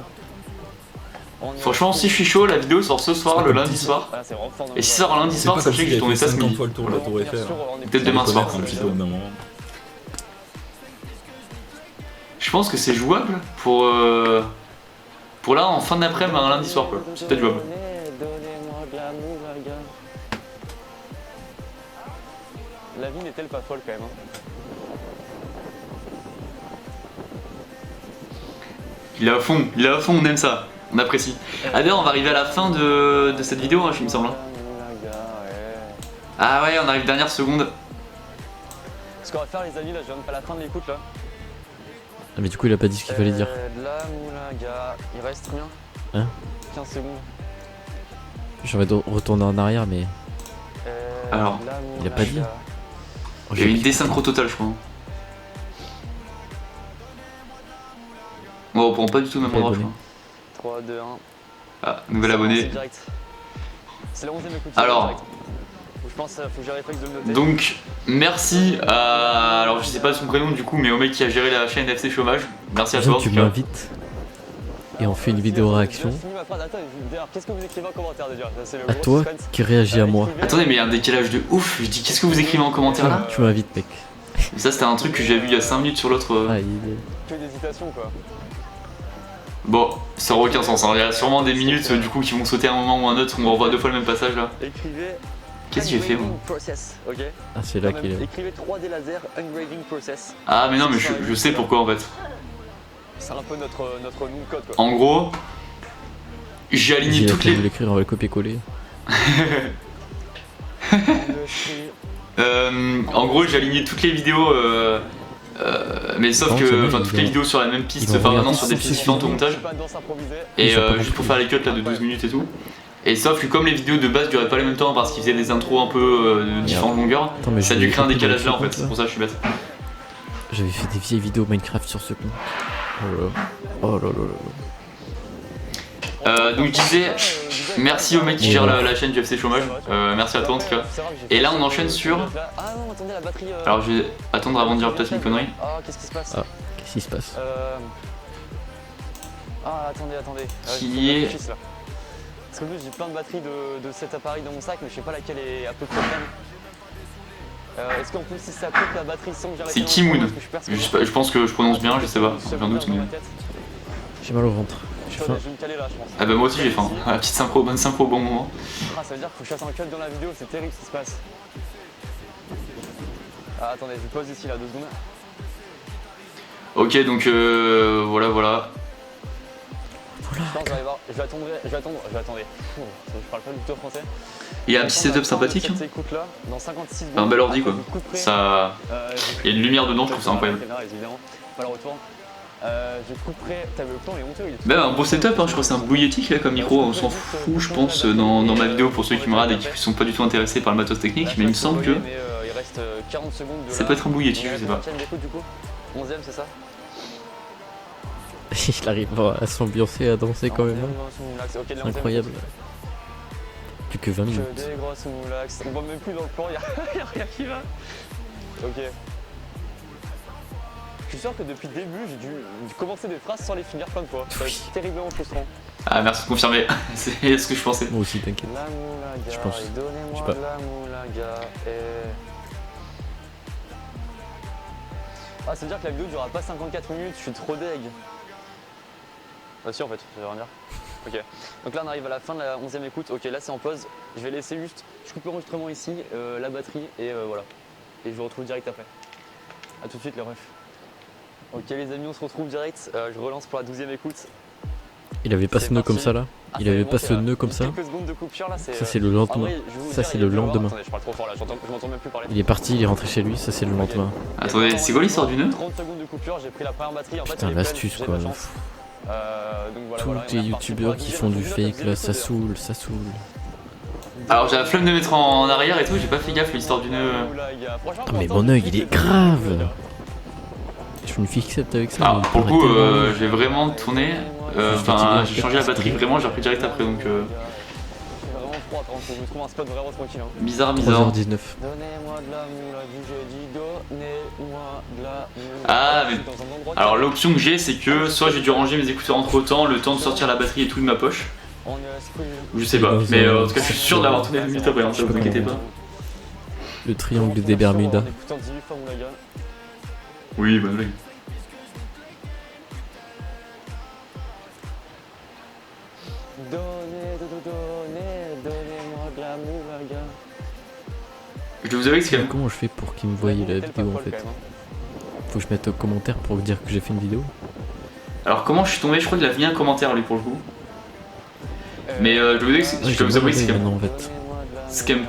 On est- Franchement, si je suis chaud, la vidéo sort ce soir, le lundi soir. Ah, c'est vraiment fort, Et si ça sort lundi C'est soir, pas comme sachez si que j'ai j'avais tourné fait ça ce 50 midi. fois le tour de la Tour Eiffel. Peut-être demain soir. Un petit peu au bout d'un moment. Je pense que c'est jouable pour là en fin d'après-midi, un lundi soir quoi. C'est peut-être jouable. Donnez-moi de la moulaga. La vie n'est-elle pas folle quand même hein. Il est à fond, on aime ça, on apprécie. Ah d'ailleurs on va arriver à la fin de cette vidéo, hein, il me semble. hein. Ah ouais, on arrive dernière seconde. Ce qu'on va faire les amis, là je viens de faire la fin de l'écoute là. Ah mais du coup il a pas dit ce qu'il fallait dire. De la moulaga, il reste combien? Hein 15 secondes. J'aurais dû retourner en arrière mais... Alors, de la il a pas dit. moulaga. Oh, Il y a eu une j'ai- désynchro totale je crois. Bon, on prend pas du tout le même Ok, endroit je donné. crois. 3, 2, 1. Ah, nouvel abonné. C'est le 11e écoute. Alors, je pense faut que j'ai réflexe de le noter. donc merci à, alors je sais pas son prénom du coup, mais au mec qui a géré la chaîne FC Chômage. Merci à toi. Viens, en tu tout cas. m'invites et on fait une vidéo réaction Qu'est-ce que vous écrivez en commentaire déjà? C'est le à gros toi suspense. qui réagit à moi. Attendez, mais il y a un décalage de ouf. Je dis qu'est-ce que vous écrivez en commentaire là? Tu m'invites, mec. Ça c'était un truc que j'ai vu il y a 5 minutes sur l'autre. Ah, il est... Que d'hésitation quoi. Bon, ça aura aucun sens. Hein. Il y a sûrement des minutes du coup qui vont sauter à un moment ou un autre. On revoit 2 fois le même passage là. Écrivez. Qu'est-ce que j'ai fait moi? Process, ok. Ah, c'est là qu'il est. Écrivez 3D laser engraving process. Ah mais non, mais je sais pourquoi en fait. C'est un peu notre nom de code quoi. En gros, j'ai aligné J'ai toutes les. l'écrire, on va le copier-coller. En gros, j'ai aligné toutes les vidéos, mais sauf Non, que, c'est bon, enfin, ils toutes les vont- vidéos sur la même piste, ils vont enfin maintenant regarder sur des sur pistes ce différentes au film. montage, Pas dans s'improviser. et Ils ont pas juste pour compris. faire les cuts là de 12 minutes et tout. Et sauf que comme les vidéos de base duraient pas les mêmes temps parce qu'ils faisaient des intros un peu de différentes longueurs, Attends, mais ça a je dû l'ai créer un copié dans décalage là en ce fait, compte, c'est pour ça que je suis bête. J'avais fait des vieilles vidéos Minecraft sur ce compte. Oh là. Oh là là là là. Donc je disais, merci au mec qui gère la chaîne du FC Chômage, merci à toi en tout cas. Et là on enchaîne sur. Ah non, attendez, la batterie. Alors je vais attendre avant de dire peut-être une connerie. Ah, qu'est-ce qui se passe? Ah. Qu'est-ce qui se passe? Ah, attendez. Qui faut que je est- réfléchisse, là. Parce que j'ai plein de batteries de cet appareil dans mon sac, mais je sais pas laquelle est à peu près pleine. Est-ce qu'on peut, si ça coupe la batterie sans que j'arrête? C'est Kimoun. Je pense que je prononce bien, je sais pas, j'ai un doute mais. J'ai mal au ventre. J'ai faim. Je vais me caler là, je pense. Ah bah moi aussi j'ai faim. Ah, petite synchro, bonne synchro au bon moment. Ah, ça veut dire qu'il faut que je fasse un cut dans la vidéo, c'est terrible ce qui se passe. Ah, attendez, je pose ici là, 2 secondes. Ok donc voilà. Je pense que je vais attendre. Fou, je parle pas du tout français. Il y a un petit setup sympathique, hein. Là, dans 56 secondes, Un bel ordi quoi. après, je couperai, Ça. Il y a une lumière dedans, je trouve ça incroyable. la caméra, évidemment, pas le retour. Je couperai. T'as le plan, il est honteux. Il est tout Bah un beau setup, hein. Je crois que c'est un Blue Yeti là comme micro, on s'en fout je pense dans ma vidéo pour ceux qui me regardent et qui sont pas du tout intéressés par le matos technique, mais il me semble que il reste 40 secondes de ça là. peut être un Blue Yeti, On est je à sais pas. combien de d'écoute, du coup 11ème, c'est ça? Il arrive à s'ambiancer, à danser quand même. Hein. Ok, C'est incroyable. Plus que 20 Que minutes. des grosses moulax. On voit même plus dans le plan, y'a rien qui va. Ok. Je suis sûr que depuis le début, j'ai dû commencer des phrases sans les finir plein de fois. Ça va être terriblement frustrant. Ah merci de confirmer, c'est ce que je pensais. Moi aussi, t'inquiète. La moulaga, Je pense. et Je sais donnez-moi pas. de la moulaga et... Ah, ça veut dire que la vidéo durera pas 54 minutes, je suis trop deg. Bah si en fait, ça veut rien dire. Ok, donc là on arrive à la fin de la 11ème écoute, ok là c'est en pause, je vais laisser juste, je coupe l'enregistrement ici, la batterie et voilà. Et je vous retrouve direct après. A tout de suite les refs. Ok les amis, on se retrouve direct, je relance pour la 12ème écoute. Il avait pas C'est ce nœud comme parti. ça là. Ah, Il ça avait y est, pas bon, ce c'est, nœud comme ça. Quelques secondes de coupure là, c'est... Ça c'est le lendemain. Ça c'est le lendemain. Attendez, je parle trop fort là, je m'entends même plus parler. Il est parti, il est rentré chez lui, ça c'est le lendemain. Attendez, c'est quoi l'histoire du nœud? 30 secondes de coupure, j'ai pris la première batterie, en fait Putain, elle est pleine, l'astuce j'ai de quoi. la chance. Donc voilà, Tous voilà, les on est reparti youtubeurs pour qui la font du deuxième fake là, ça épisode. saoule, ça saoule. Alors j'ai la flemme de mettre en arrière et tout, j'ai pas fait gaffe l'histoire du nœud. Ah, mais mon œil il est grave. Je fais une fixette avec ça. Alors il pour le paraît coup tellement- j'ai vraiment tourné, enfin j'ai changé la batterie vraiment, j'ai repris direct après donc C'est vraiment froid, attends, faut que je trouve un spot vraiment tranquille. Hein. bizarre. 3h19. Donnez-moi de la moula, j'ai dit donnez-moi de la moula. Ah, mais- Dans un endroit Alors calme. l'option que j'ai c'est que soit j'ai dû ranger mes écouteurs entre temps, le temps de sortir la batterie et tout de ma poche, On est à ce prix. ou je sais pas, Dans mais un- en tout cas je suis sûr d'avoir tourné la minute après, hein, ça vous inquiétez pas. Le triangle des Bermudas. En écoutant 18 fois Moulaga. Oui bah oui. Donnez-moi de la moulaga. Je vous avouer que c'est quand même... Comment je fais pour qu'il me voie la vidéo en fait? Faut que je mette un commentaire pour dire que j'ai fait une vidéo. Alors comment je suis tombé, je crois qu'il a mis un commentaire lui pour le coup. Mais je vous avouer que Ouais, je j'ai peux vous avouer que c'est mal quand même... maintenant en fait. C'est quand même...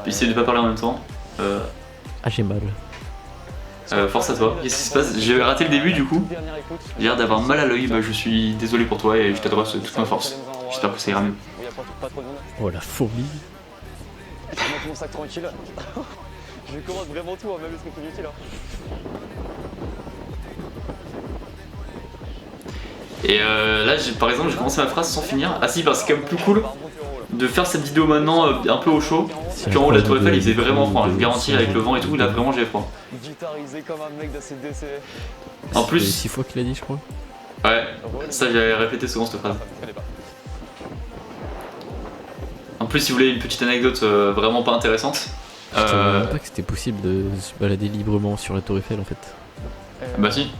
Essayez de pas parler en même temps. Ah j'ai mal. Force à toi. Qu'est-ce qui se passe? J'ai raté le début du coup. J'ai l'air d'avoir mal à l'œil, bah je suis désolé pour toi et je t'adresse toute ma force. J'espère que ça ira mieux. Il y a pas trop de monde. Oh la folie. Je monte mon sac tranquille. Je commande vraiment tout, hein, même les trucs inutiles. Hein. Et là, par exemple, j'ai commencé ma phrase sans finir. Ah si, parce que c'est quand même plus cool de faire cette vidéo maintenant un peu au chaud. Qu'en haut, la Tour Eiffel, il faisait vraiment froid. Je vous garantis, avec le vent et tout, là vraiment j'avais froid. Guitarisé comme un mec d'ACDC. En C'est plus, 6 fois qu'il a dit, je crois. ouais, ça j'avais répété souvent cette phrase. En plus, si vous voulez une petite anecdote vraiment pas intéressante. Je savais même pas que c'était possible de se balader librement sur la Tour Eiffel en fait. Bah si.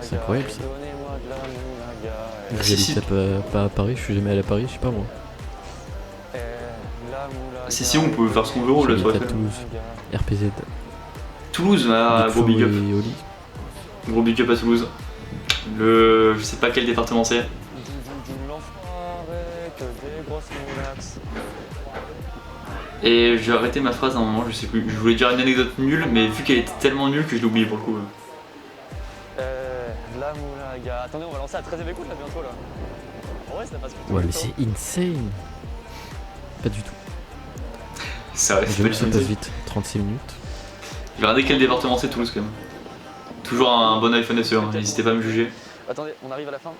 C'est incroyable ça. Si, J'habite si. pas à Paris, je suis jamais allé à Paris, je sais pas moi. Si, on peut faire ce qu'on veut, la Tour J'habite à Eiffel. Toulouse. RPZ. Toulouse, ah, gros big up. Et Oli. Gros big up à Toulouse. Je sais pas quel département c'est. Et j'ai arrêté ma phrase à un moment, je sais plus. Je voulais dire une anecdote nulle, mais vu qu'elle était tellement nulle que je l'ai oublié pour le coup. La moulaga. Attendez, on va lancer la 13ème écoute là bientôt là. En vrai, ça passe plutôt Ouais, mais vite, c'est insane. Pas du tout. Ça reste J'ai pas vu que ça du passe tout. vite, 36 minutes. Je vais regarder quel département c'est Toulouse quand même. Toujours un bon iPhone SE, hein, n'hésitez pas à me juger. Attendez, on arrive à la fin.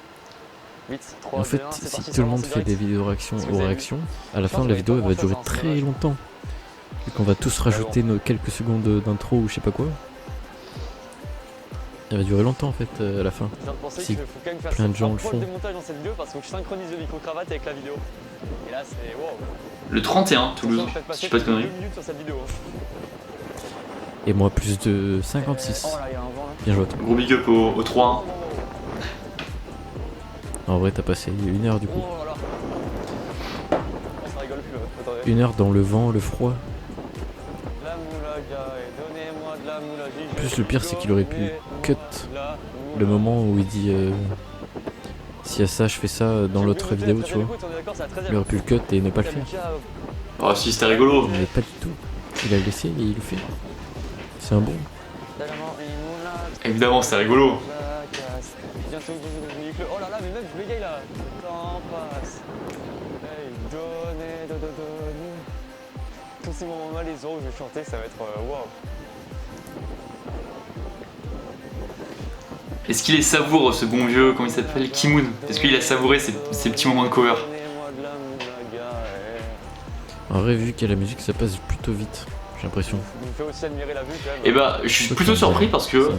Vite, 3, En fait, 2, 1, c'est si parti, tout le ça monde lance fait des direct. vidéos réactions Si vous aux avez réactions, à la Je fin pense de la que vidéo elle va ça durer avance, très dommage. longtemps. Vu qu'on va tous rajouter nos quelques secondes d'intro ou je sais pas quoi. Elle va durer longtemps en fait à la fin. Je viens de penser Si qu'il faut quand même faire plein de gens un le poil font. de montage dans cette vidéo parce que je synchronise le micro-cravate avec la vidéo. Et là, c'est wow. Le 31, Toulouse, Attention, faites si je passer dis pas de plus de conneries. 2 minutes sur cette vidéo. Et moi plus de 56. Oh là, il y a un vent là. Bien joué à toi. Gros big up au 3. En vrai t'as passé 1 heure du coup. Oh là là. Oh, ça rigole plus. Attendez. 1 heure dans le vent, le froid. La moulaga, et donnez-moi de la moulaga. Plus le pire c'est qu'il aurait pu cut le moment où il dit s'il y a ça je fais ça dans l'autre vidéo tu vois. Il aurait pu le cut et ne pas le faire. Oh si, c'était rigolo. Mais pas du tout. Il a laissé et il le fait. C'est un bon. Évidemment, c'était rigolo. Oh là là, mais même je bégaye là. Temps passe. Hey, donnez. Tous ces moments-là, les euros où je vais chanter, ça va être waouh. Est-ce qu'il est savoureux ce bon vieux, comment il s'appelle, Kimoun? Est-ce qu'il a savouré ces petits moments de cover? Donnez-moi de la moulaga, En vrai vu qu'il y a la musique ça passe plutôt vite. J'ai l'impression. Il me fait aussi admirer la vue quand même. Et bah, je suis plutôt surpris parce que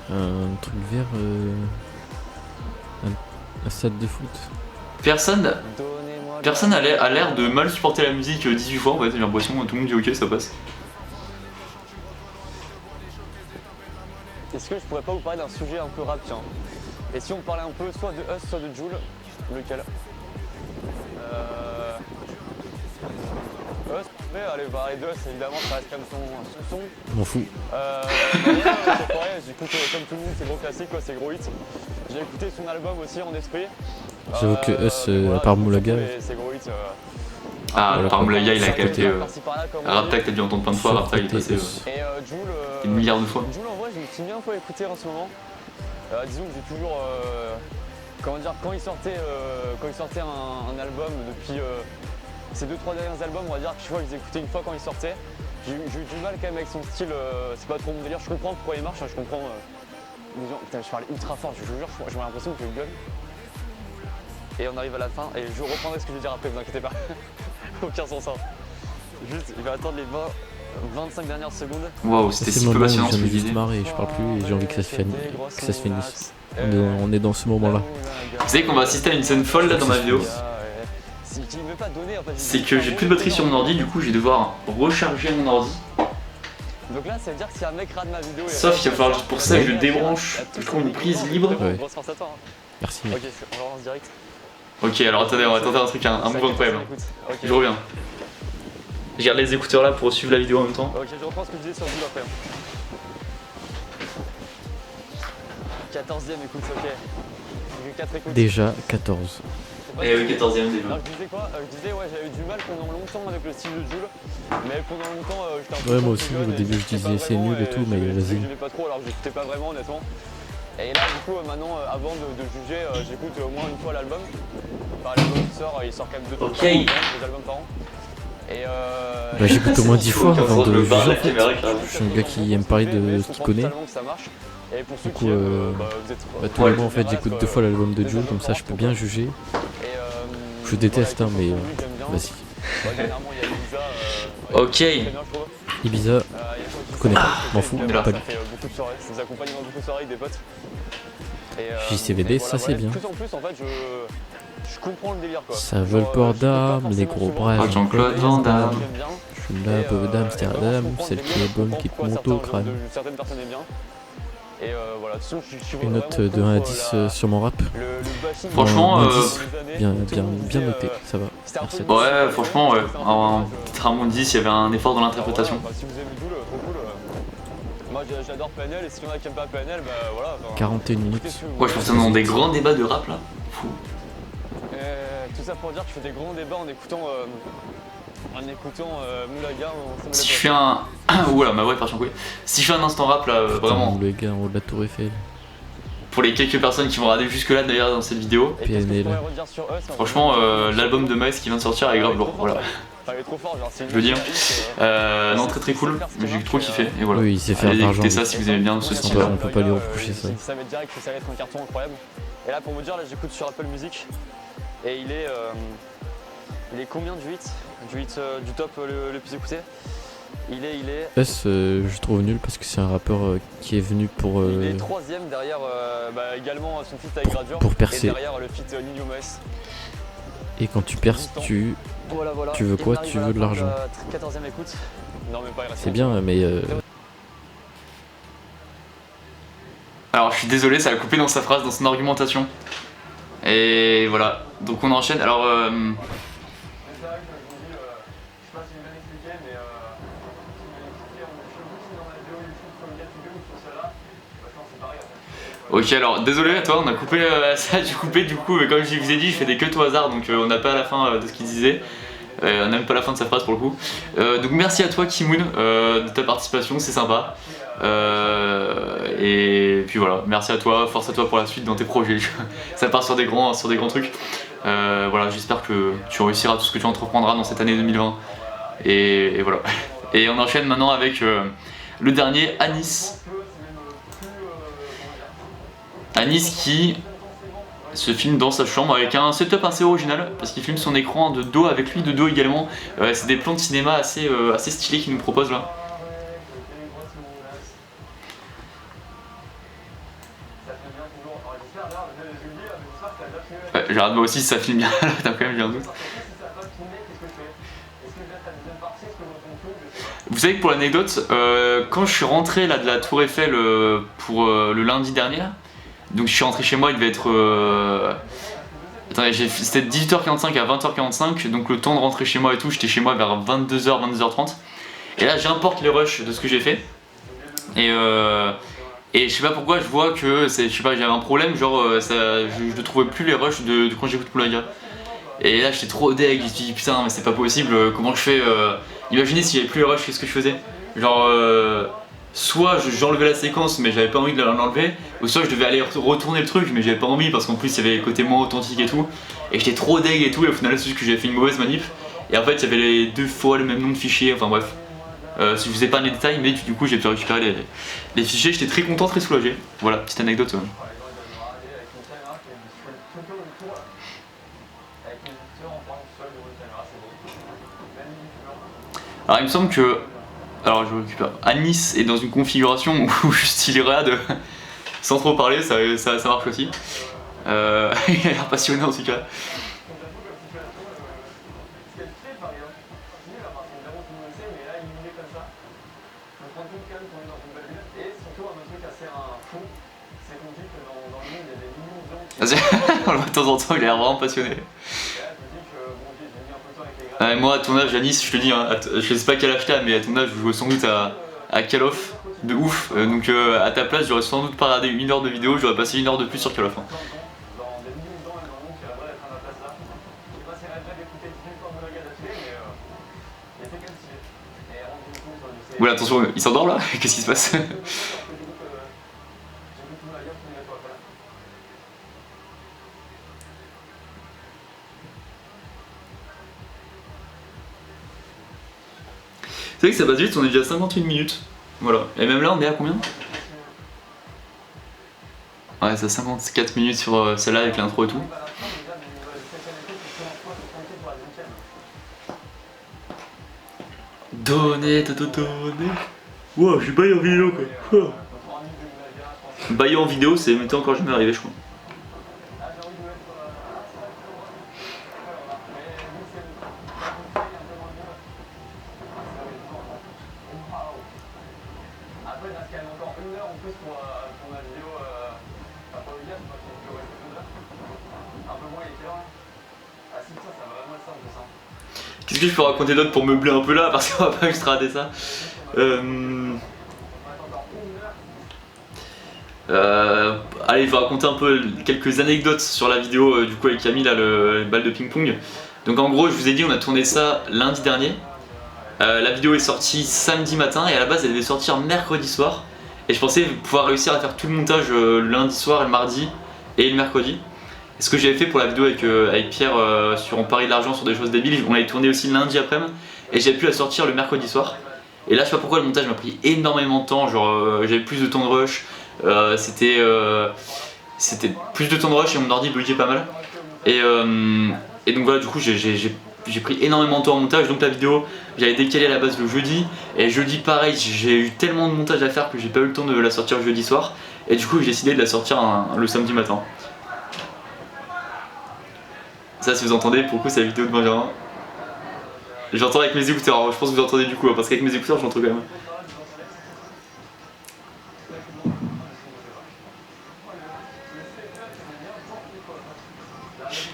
C'est un truc vert. Un stade de foot. personne Donnez-moi de Personne a l'air de mal supporter la musique 18 fois en fait, j'ai l'impression que tout le monde dit ok ça passe. Est-ce que je pourrais pas vous parler d'un sujet un peu rap tiens? Et si on parlait un peu soit de Us soit de Jul? Lequel? Us, mais allez parler de Us évidemment ça reste comme son son. M'en fous. C'est pareil, j'écoute comme tout le monde, c'est gros classique quoi, c'est gros hit. J'ai écouté son album aussi en esprit. J'avoue que Us, voilà, à part Moulaga. c'est gros hit. Ah, Voilà, par Moulaga il a ça capté. côté, Par-ci par-là, comme on Raptak dit. t'as dû entendre plein de fois, Raptak il est passé Us. Et Jul. des milliards de fois. Jul en vrai je me suis bien un peu écouté en ce moment. Disons que j'ai toujours comment dire quand il sortait un album depuis ces 2-3 derniers albums on va dire que je vois je les écoutais une fois quand il sortait. J'ai eu du mal quand même avec son style, c'est pas trop mon délire, je comprends pourquoi il marche, hein, je comprends les gens. Putain je parlais ultra fort, je vous jure, j'ai l'impression que je gueule. Et on arrive à la fin et je reprendrai ce que je vais dire après, vous inquiétez pas. Aucun sens hein. Juste il va attendre les 25 dernières secondes. Waouh, c'était C'est si le peu moment où passionnant ce je que me je juste disais. marrer et je parle plus et j'ai envie que ça se finisse. On est dans ce moment là. Vous savez qu'on va assister à une scène folle là dans ma vidéo. C'est que j'ai plus de batterie sur mon ordi, du coup je vais devoir recharger mon ordi. Donc là, ça veut dire que si un mec rate ma vidéo. Sauf qu'il va falloir pour ça je débranche, je trouve une prise libre. Ouais. Grosse force à toi. Hein. Merci. Ok, on va en direct. Ok, alors attendez, on va tenter un truc, un move incroyable. Ok, Je reviens. Je garde les écouteurs là pour suivre la vidéo en même temps. ok, je reprends ce que je disais sur le après. 14ème écoute, ok. J'ai eu 4 écoutes. Déjà 14. Et oui, 14ème déjà. Alors je disais quoi Je disais ouais j'avais eu du mal pendant longtemps avec le style de Jul. Mais pendant longtemps j'étais un peu. Ouais, moi aussi, au début, je disais, c'est nul et tout, mais vas-y. Je n'aimais pas trop alors que j'écoutais pas vraiment honnêtement. Et là du coup maintenant avant de juger j'écoute au moins une fois l'album. Enfin l'album qui sort, il sort quand même 2 Ok. deux albums par an. Et Bah, j'écoute au moins 10 fois avant de le juger bar, en la fait. caméra, carrément. Je suis un gars qui aime parler de ce qu'il connaît. Ça marche. Et pour ceux Du qui coup, aiment, vous êtes bah, tous les mois en fait j'écoute 2 fois l'album de Jul, comme ça je peux bien juger. Je déteste hein, mais vas-y. Dernièrement, il y a Ibiza, Ok. très bien, je trouve. Ibiza, je connais pas, m'en fous, Voilà, pas ça du fait beaucoup de soirées, ça nous accompagne dans beaucoup de soirées avec des potes. Et, JCVD, et ça, c'est bien. De plus en plus, en fait, je comprends le délire quoi. Ça veut le port d'âme, les gros bras. Ah, Jean-Claude Van Damme. J'aime bien. Je suis là, pauvre d'Amsterdam, celle qui est bonne, qui te monte au crâne. Certaines personnes aiment bien. Et voilà, de toute façon, je suis Une note de 1 à 10 sur mon rap. Franchement, Bien noté, ça va. Merci. Ouais, franchement, ouais. Un petit Ramon 10, il y avait un effort dans l'interprétation. Si vous aimez Jul, trop cool. Moi j'adore PNL et si on a qui aime pas PNL, bah voilà. 41 minutes. Ouais, je pense que dans des grands débats de rap là. Fou. Tout ça pour dire que je fais des grands débats en écoutant Moulaga. Si je fais un. Oula, ma voix est partie en couille. Si je fais un instant rap là, vraiment. Le gars en haut de la tour Eiffel. Pour les quelques personnes qui vont regarder jusque là d'ailleurs dans cette vidéo. PNL. Franchement, l'album de Maes qui vient de sortir est grave lourd. Voilà. Je veux dire. Non, très cool. J'ai trop kiffé. Et voilà. Oui, il sait faire de Allez l'argent. écouter ça si vous aimez bien ce style. On peut pas lui reprocher ça. Ça met direct que ça va être un carton incroyable. Et là, pour vous dire, là j'écoute sur Apple Music. Et il est combien du 8 du top le plus écouté. Il est. Je trouve nul parce que c'est un rappeur qui est venu pour. Il est 3ème derrière également son feat avec Gradure. Pour percer. Et derrière le feat Nino Maes. Et quand tu perces, tu veux quoi? Tu veux de l'argent. 14ème écoute. Non, même pas, il reste C'est bien, mais. Alors, je suis désolé, ça a coupé dans sa phrase, dans son argumentation. Et voilà. Donc, on enchaîne. Alors. Ok, alors désolé à toi, on a coupé ça a dû couper du coup, comme je vous ai dit, je fais des cuts au hasard donc on n'a pas la fin de ce qu'il disait. On n'a même pas la fin de sa phrase pour le coup. Donc merci à toi Kimoon de ta participation, c'est sympa. Et puis voilà, merci à toi, force à toi pour la suite dans tes projets. Ça part sur des grands trucs. Voilà, j'espère que tu réussiras tout ce que tu entreprendras dans cette année 2020. Et voilà. Et on enchaîne maintenant avec le dernier, Anis. Anis qui se filme dans sa chambre avec un setup assez original parce qu'il filme son écran de dos avec lui de dos également. C'est des plans de cinéma assez stylés qu'il nous propose là. Ouais, j'ai hâte de voir aussi si ça filme bien là, t'as quand même j'ai un doute. Vous savez que pour l'anecdote, quand je suis rentré là de la Tour Eiffel pour le lundi dernier là, donc je suis rentré chez moi, il devait être... Attendez, c'était de 18h45 à 20h45, donc le temps de rentrer chez moi et tout, j'étais chez moi vers 22h, 22h30. Et là j'importe les rushs de ce que j'ai fait. Et je sais pas pourquoi je vois que, je sais pas, j'avais un problème, genre je ne trouvais plus les rushs de quand j'écoute Moulaga. Et là j'étais trop deg, je me suis dit putain mais c'est pas possible, comment je fais imaginez s'il y avait plus les rushs, qu'est-ce que je faisais? Genre soit j'enlevais la séquence mais j'avais pas envie de l'enlever, ou soit je devais aller retourner le truc mais j'avais pas envie parce qu'en plus il y avait le côté moins authentique et tout. Et j'étais trop deg et tout, et au final c'est juste que j'avais fait une mauvaise manip. Et en fait il y avait les 2 fois le même nom de fichier, enfin bref. Je vous ai pas les détails mais du coup j'ai pu récupérer les fichiers, j'étais très content, très soulagé. Voilà, petite anecdote. Alors il me semble que... Alors je récupère. Anis est dans une configuration où juste il est regarde sans trop parler, ça marche aussi. Il a l'air passionné en tout cas. On le voit de temps en temps, il a l'air vraiment passionné. Moi à ton âge, Anis, je te dis, hein, je sais pas quel âge t'as, mais à ton âge, je jouais sans doute à Call of de ouf. Donc à ta place, j'aurais sans doute pas regardé 1 heure de vidéo, j'aurais passé 1 heure de plus sur Call of. Hein. Oula, attention, il s'endort là? Qu'est-ce qui se passe? C'est vrai que ça passe vite, on est déjà à 58 minutes. Voilà. Et même là, on est à combien? Ouais, ça 54 minutes sur celle-là avec l'intro et tout. Donnez. Wow, j'ai baillé en vidéo quoi. Bailler en vidéo, c'est maintenant encore jamais arrivé, je crois. Qu'est-ce que je peux raconter d'autre pour meubler un peu là, parce qu'on va pas juste rater ça. Allez, je vais raconter un peu quelques anecdotes sur la vidéo du coup avec Camille, là, le bal de ping-pong. Donc en gros, je vous ai dit, on a tourné ça lundi dernier. La vidéo est sortie samedi matin et à la base elle devait sortir mercredi soir. Et je pensais pouvoir réussir à faire tout le montage le lundi soir, le mardi et le mercredi. Et ce que j'avais fait pour la vidéo avec Pierre sur On parie de l'argent sur des choses débiles, on l'avait tourné aussi le lundi après-midi et j'ai pu la sortir le mercredi soir. Et là je sais pas pourquoi le montage m'a pris énormément de temps, genre j'avais plus de temps de rush, c'était plus de temps de rush et mon ordi buguait pas mal. Et donc voilà, du coup j'ai pris énormément de temps en montage, donc la vidéo j'avais décalé à la base le jeudi, et jeudi pareil, j'ai eu tellement de montage à faire que j'ai pas eu le temps de la sortir jeudi soir, et du coup j'ai décidé de la sortir le samedi matin. Ça, si vous entendez, pour le coup c'est la vidéo de Benjamin. J'entends avec mes écouteurs, alors je pense que vous entendez du coup, parce qu'avec mes écouteurs j'entends quand même.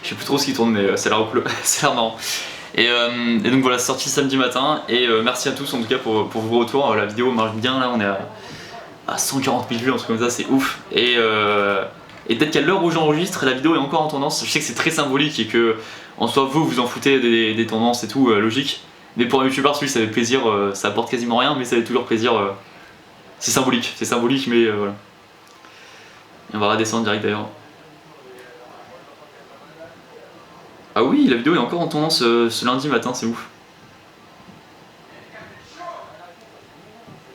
Je sais plus trop ce qui tourne, mais ça a l'air cool, ça a l'air marrant. Et donc voilà, sortie samedi matin, et merci à tous en tout cas pour vos retours. La vidéo marche bien, là on est à 140 000 vues, un truc comme ça, c'est ouf. Et peut-être qu'à l'heure où j'enregistre, la vidéo est encore en tendance. Je sais que c'est très symbolique et que en soi vous en foutez des tendances et tout, logique. Mais pour un youtubeur, celui ça fait plaisir, ça apporte quasiment rien, mais ça fait toujours plaisir. C'est symbolique, mais voilà. Et on va redescendre direct d'ailleurs. Ah oui, la vidéo est encore en tendance ce lundi matin, c'est ouf.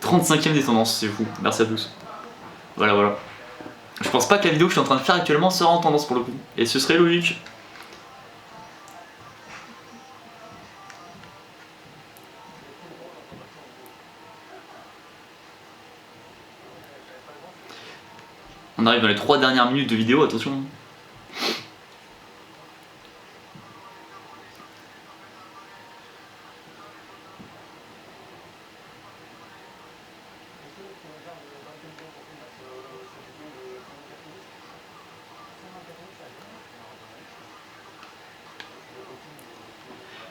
35ème des tendances, c'est fou, merci à tous. Voilà. Je pense pas que la vidéo que je suis en train de faire actuellement sera en tendance pour le coup, et ce serait logique. On arrive dans les 3 dernières minutes de vidéo, attention.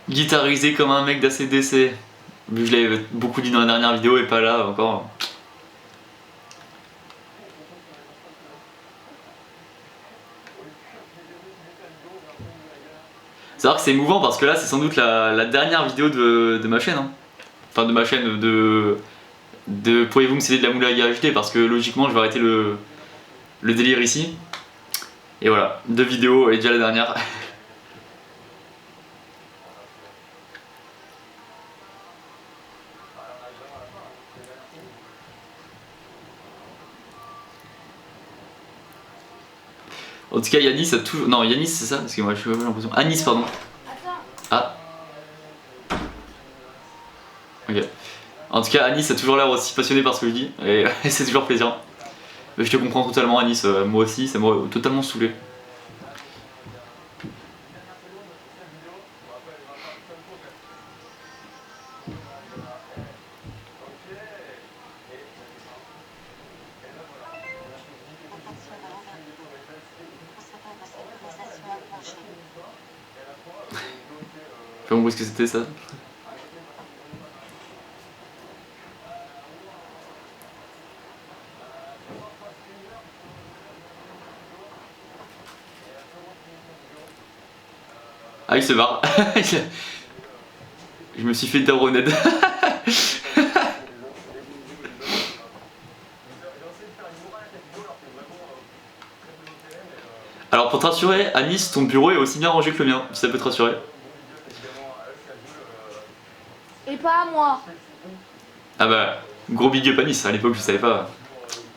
Guitarisé comme un mec d'ACDC. Vu que je l'avais beaucoup dit dans la dernière vidéo et pas là encore. C'est vrai que c'est émouvant parce que là c'est sans doute la dernière vidéo de ma chaîne. Hein. Enfin de ma chaîne de pourriez-vous me céder de la moulaga HD, parce que logiquement je vais arrêter le délire ici. Et voilà, 2 vidéos et déjà la dernière. En tout cas, Yanis a toujours. Non, Yanis, c'est ça? Parce que moi, j'ai l'impression. Anis, pardon. Ah. Ok. En tout cas, Anis a toujours l'air aussi passionné par ce que je dis, et c'est toujours plaisir. Je te comprends totalement, Anis. Moi aussi, ça m'aurait totalement saoulé. Fais moi où est-ce que c'était ça? Ah, il se barre. Je me suis fait Daroned. Alors pour te rassurer, Anis, ton bureau est aussi bien rangé que le mien, si ça peut te rassurer. Et pas à moi. Ah bah, gros big up à Nice, à l'époque je savais pas.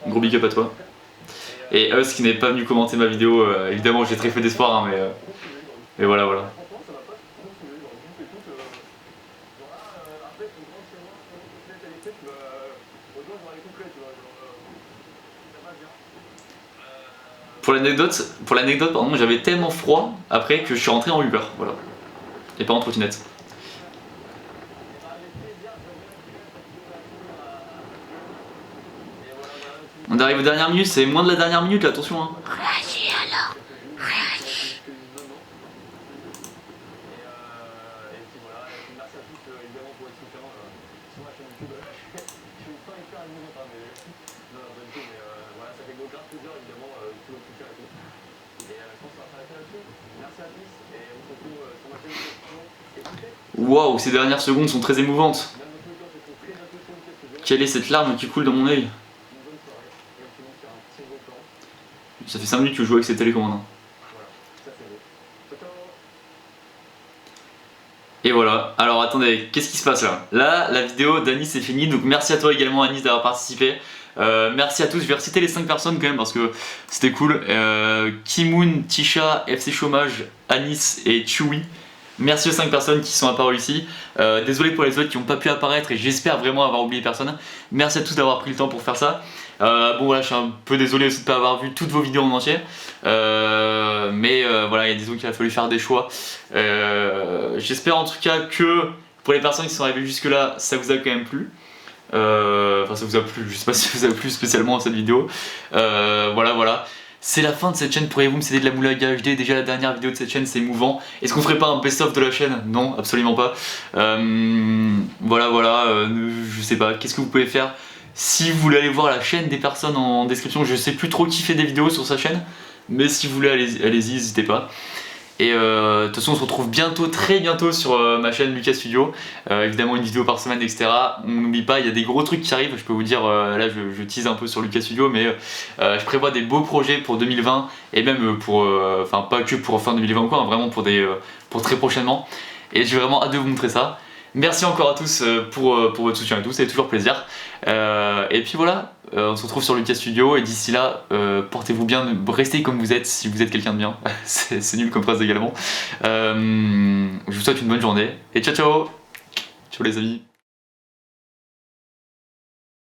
Gros big up à toi. Et Us qui n'est pas venu commenter ma vidéo, évidemment j'ai très peu d'espoir, hein, mais voilà. Pour l'anecdote, pardon, j'avais tellement froid après que je suis rentré en Uber, voilà. Et pas en trottinette. On arrive aux dernières minutes, c'est moins de la dernière minute là, attention hein. Réagis alors, réagis. Waouh, ces dernières secondes sont très émouvantes. Quelle est cette larme qui coule dans mon œil? Ça fait 5 minutes que je joue avec cette télécommande. Et voilà, alors attendez, qu'est-ce qui se passe là? Là, la vidéo d'Anis est finie, donc merci à toi également Anis d'avoir participé. Merci à tous, je vais reciter les 5 personnes quand même parce que c'était cool. Kimoun, Tisha, FC Chômage, Anis et Chewy. Merci aux 5 personnes qui sont apparues ici. Désolé pour les autres qui n'ont pas pu apparaître et j'espère vraiment avoir oublié personne. Merci à tous d'avoir pris le temps pour faire ça. Bon voilà, je suis un peu désolé aussi de ne pas avoir vu toutes vos vidéos en entier. Mais voilà, il y a disons qu'il a fallu faire des choix. J'espère en tout cas que pour les personnes qui sont arrivées jusque là, ça vous a quand même plu. Enfin ça vous a plu, je sais pas si ça vous a plu spécialement cette vidéo. Voilà. C'est la fin de cette chaîne, pourriez-vous me céder de la moulaga HD? Déjà la dernière vidéo de cette chaîne, c'est émouvant. Est-ce qu'on ferait pas un best-of de la chaîne? Non, absolument pas. Voilà, je sais pas, qu'est-ce que vous pouvez faire? Si vous voulez aller voir la chaîne des personnes en description, je sais plus trop qui fait des vidéos sur sa chaîne, mais si vous voulez, allez-y, n'hésitez pas. Et de toute façon on se retrouve bientôt, très bientôt sur ma chaîne Lucas Studio. Évidemment une vidéo par semaine, etc. On n'oublie pas, il y a des gros trucs qui arrivent, je peux vous dire, là je tease un peu sur Lucas Studio, mais je prévois des beaux projets pour 2020 et même pour, enfin pas que pour fin 2020 ou quoi, hein, vraiment pour très prochainement. Et j'ai vraiment hâte de vous montrer ça. Merci encore à tous pour votre soutien et tout, ça fait toujours plaisir. Et puis voilà, on se retrouve sur Lucas Studio et d'ici là, portez-vous bien, restez comme vous êtes si vous êtes quelqu'un de bien. C'est nul comme phrase également. Je vous souhaite une bonne journée et ciao ciao les amis.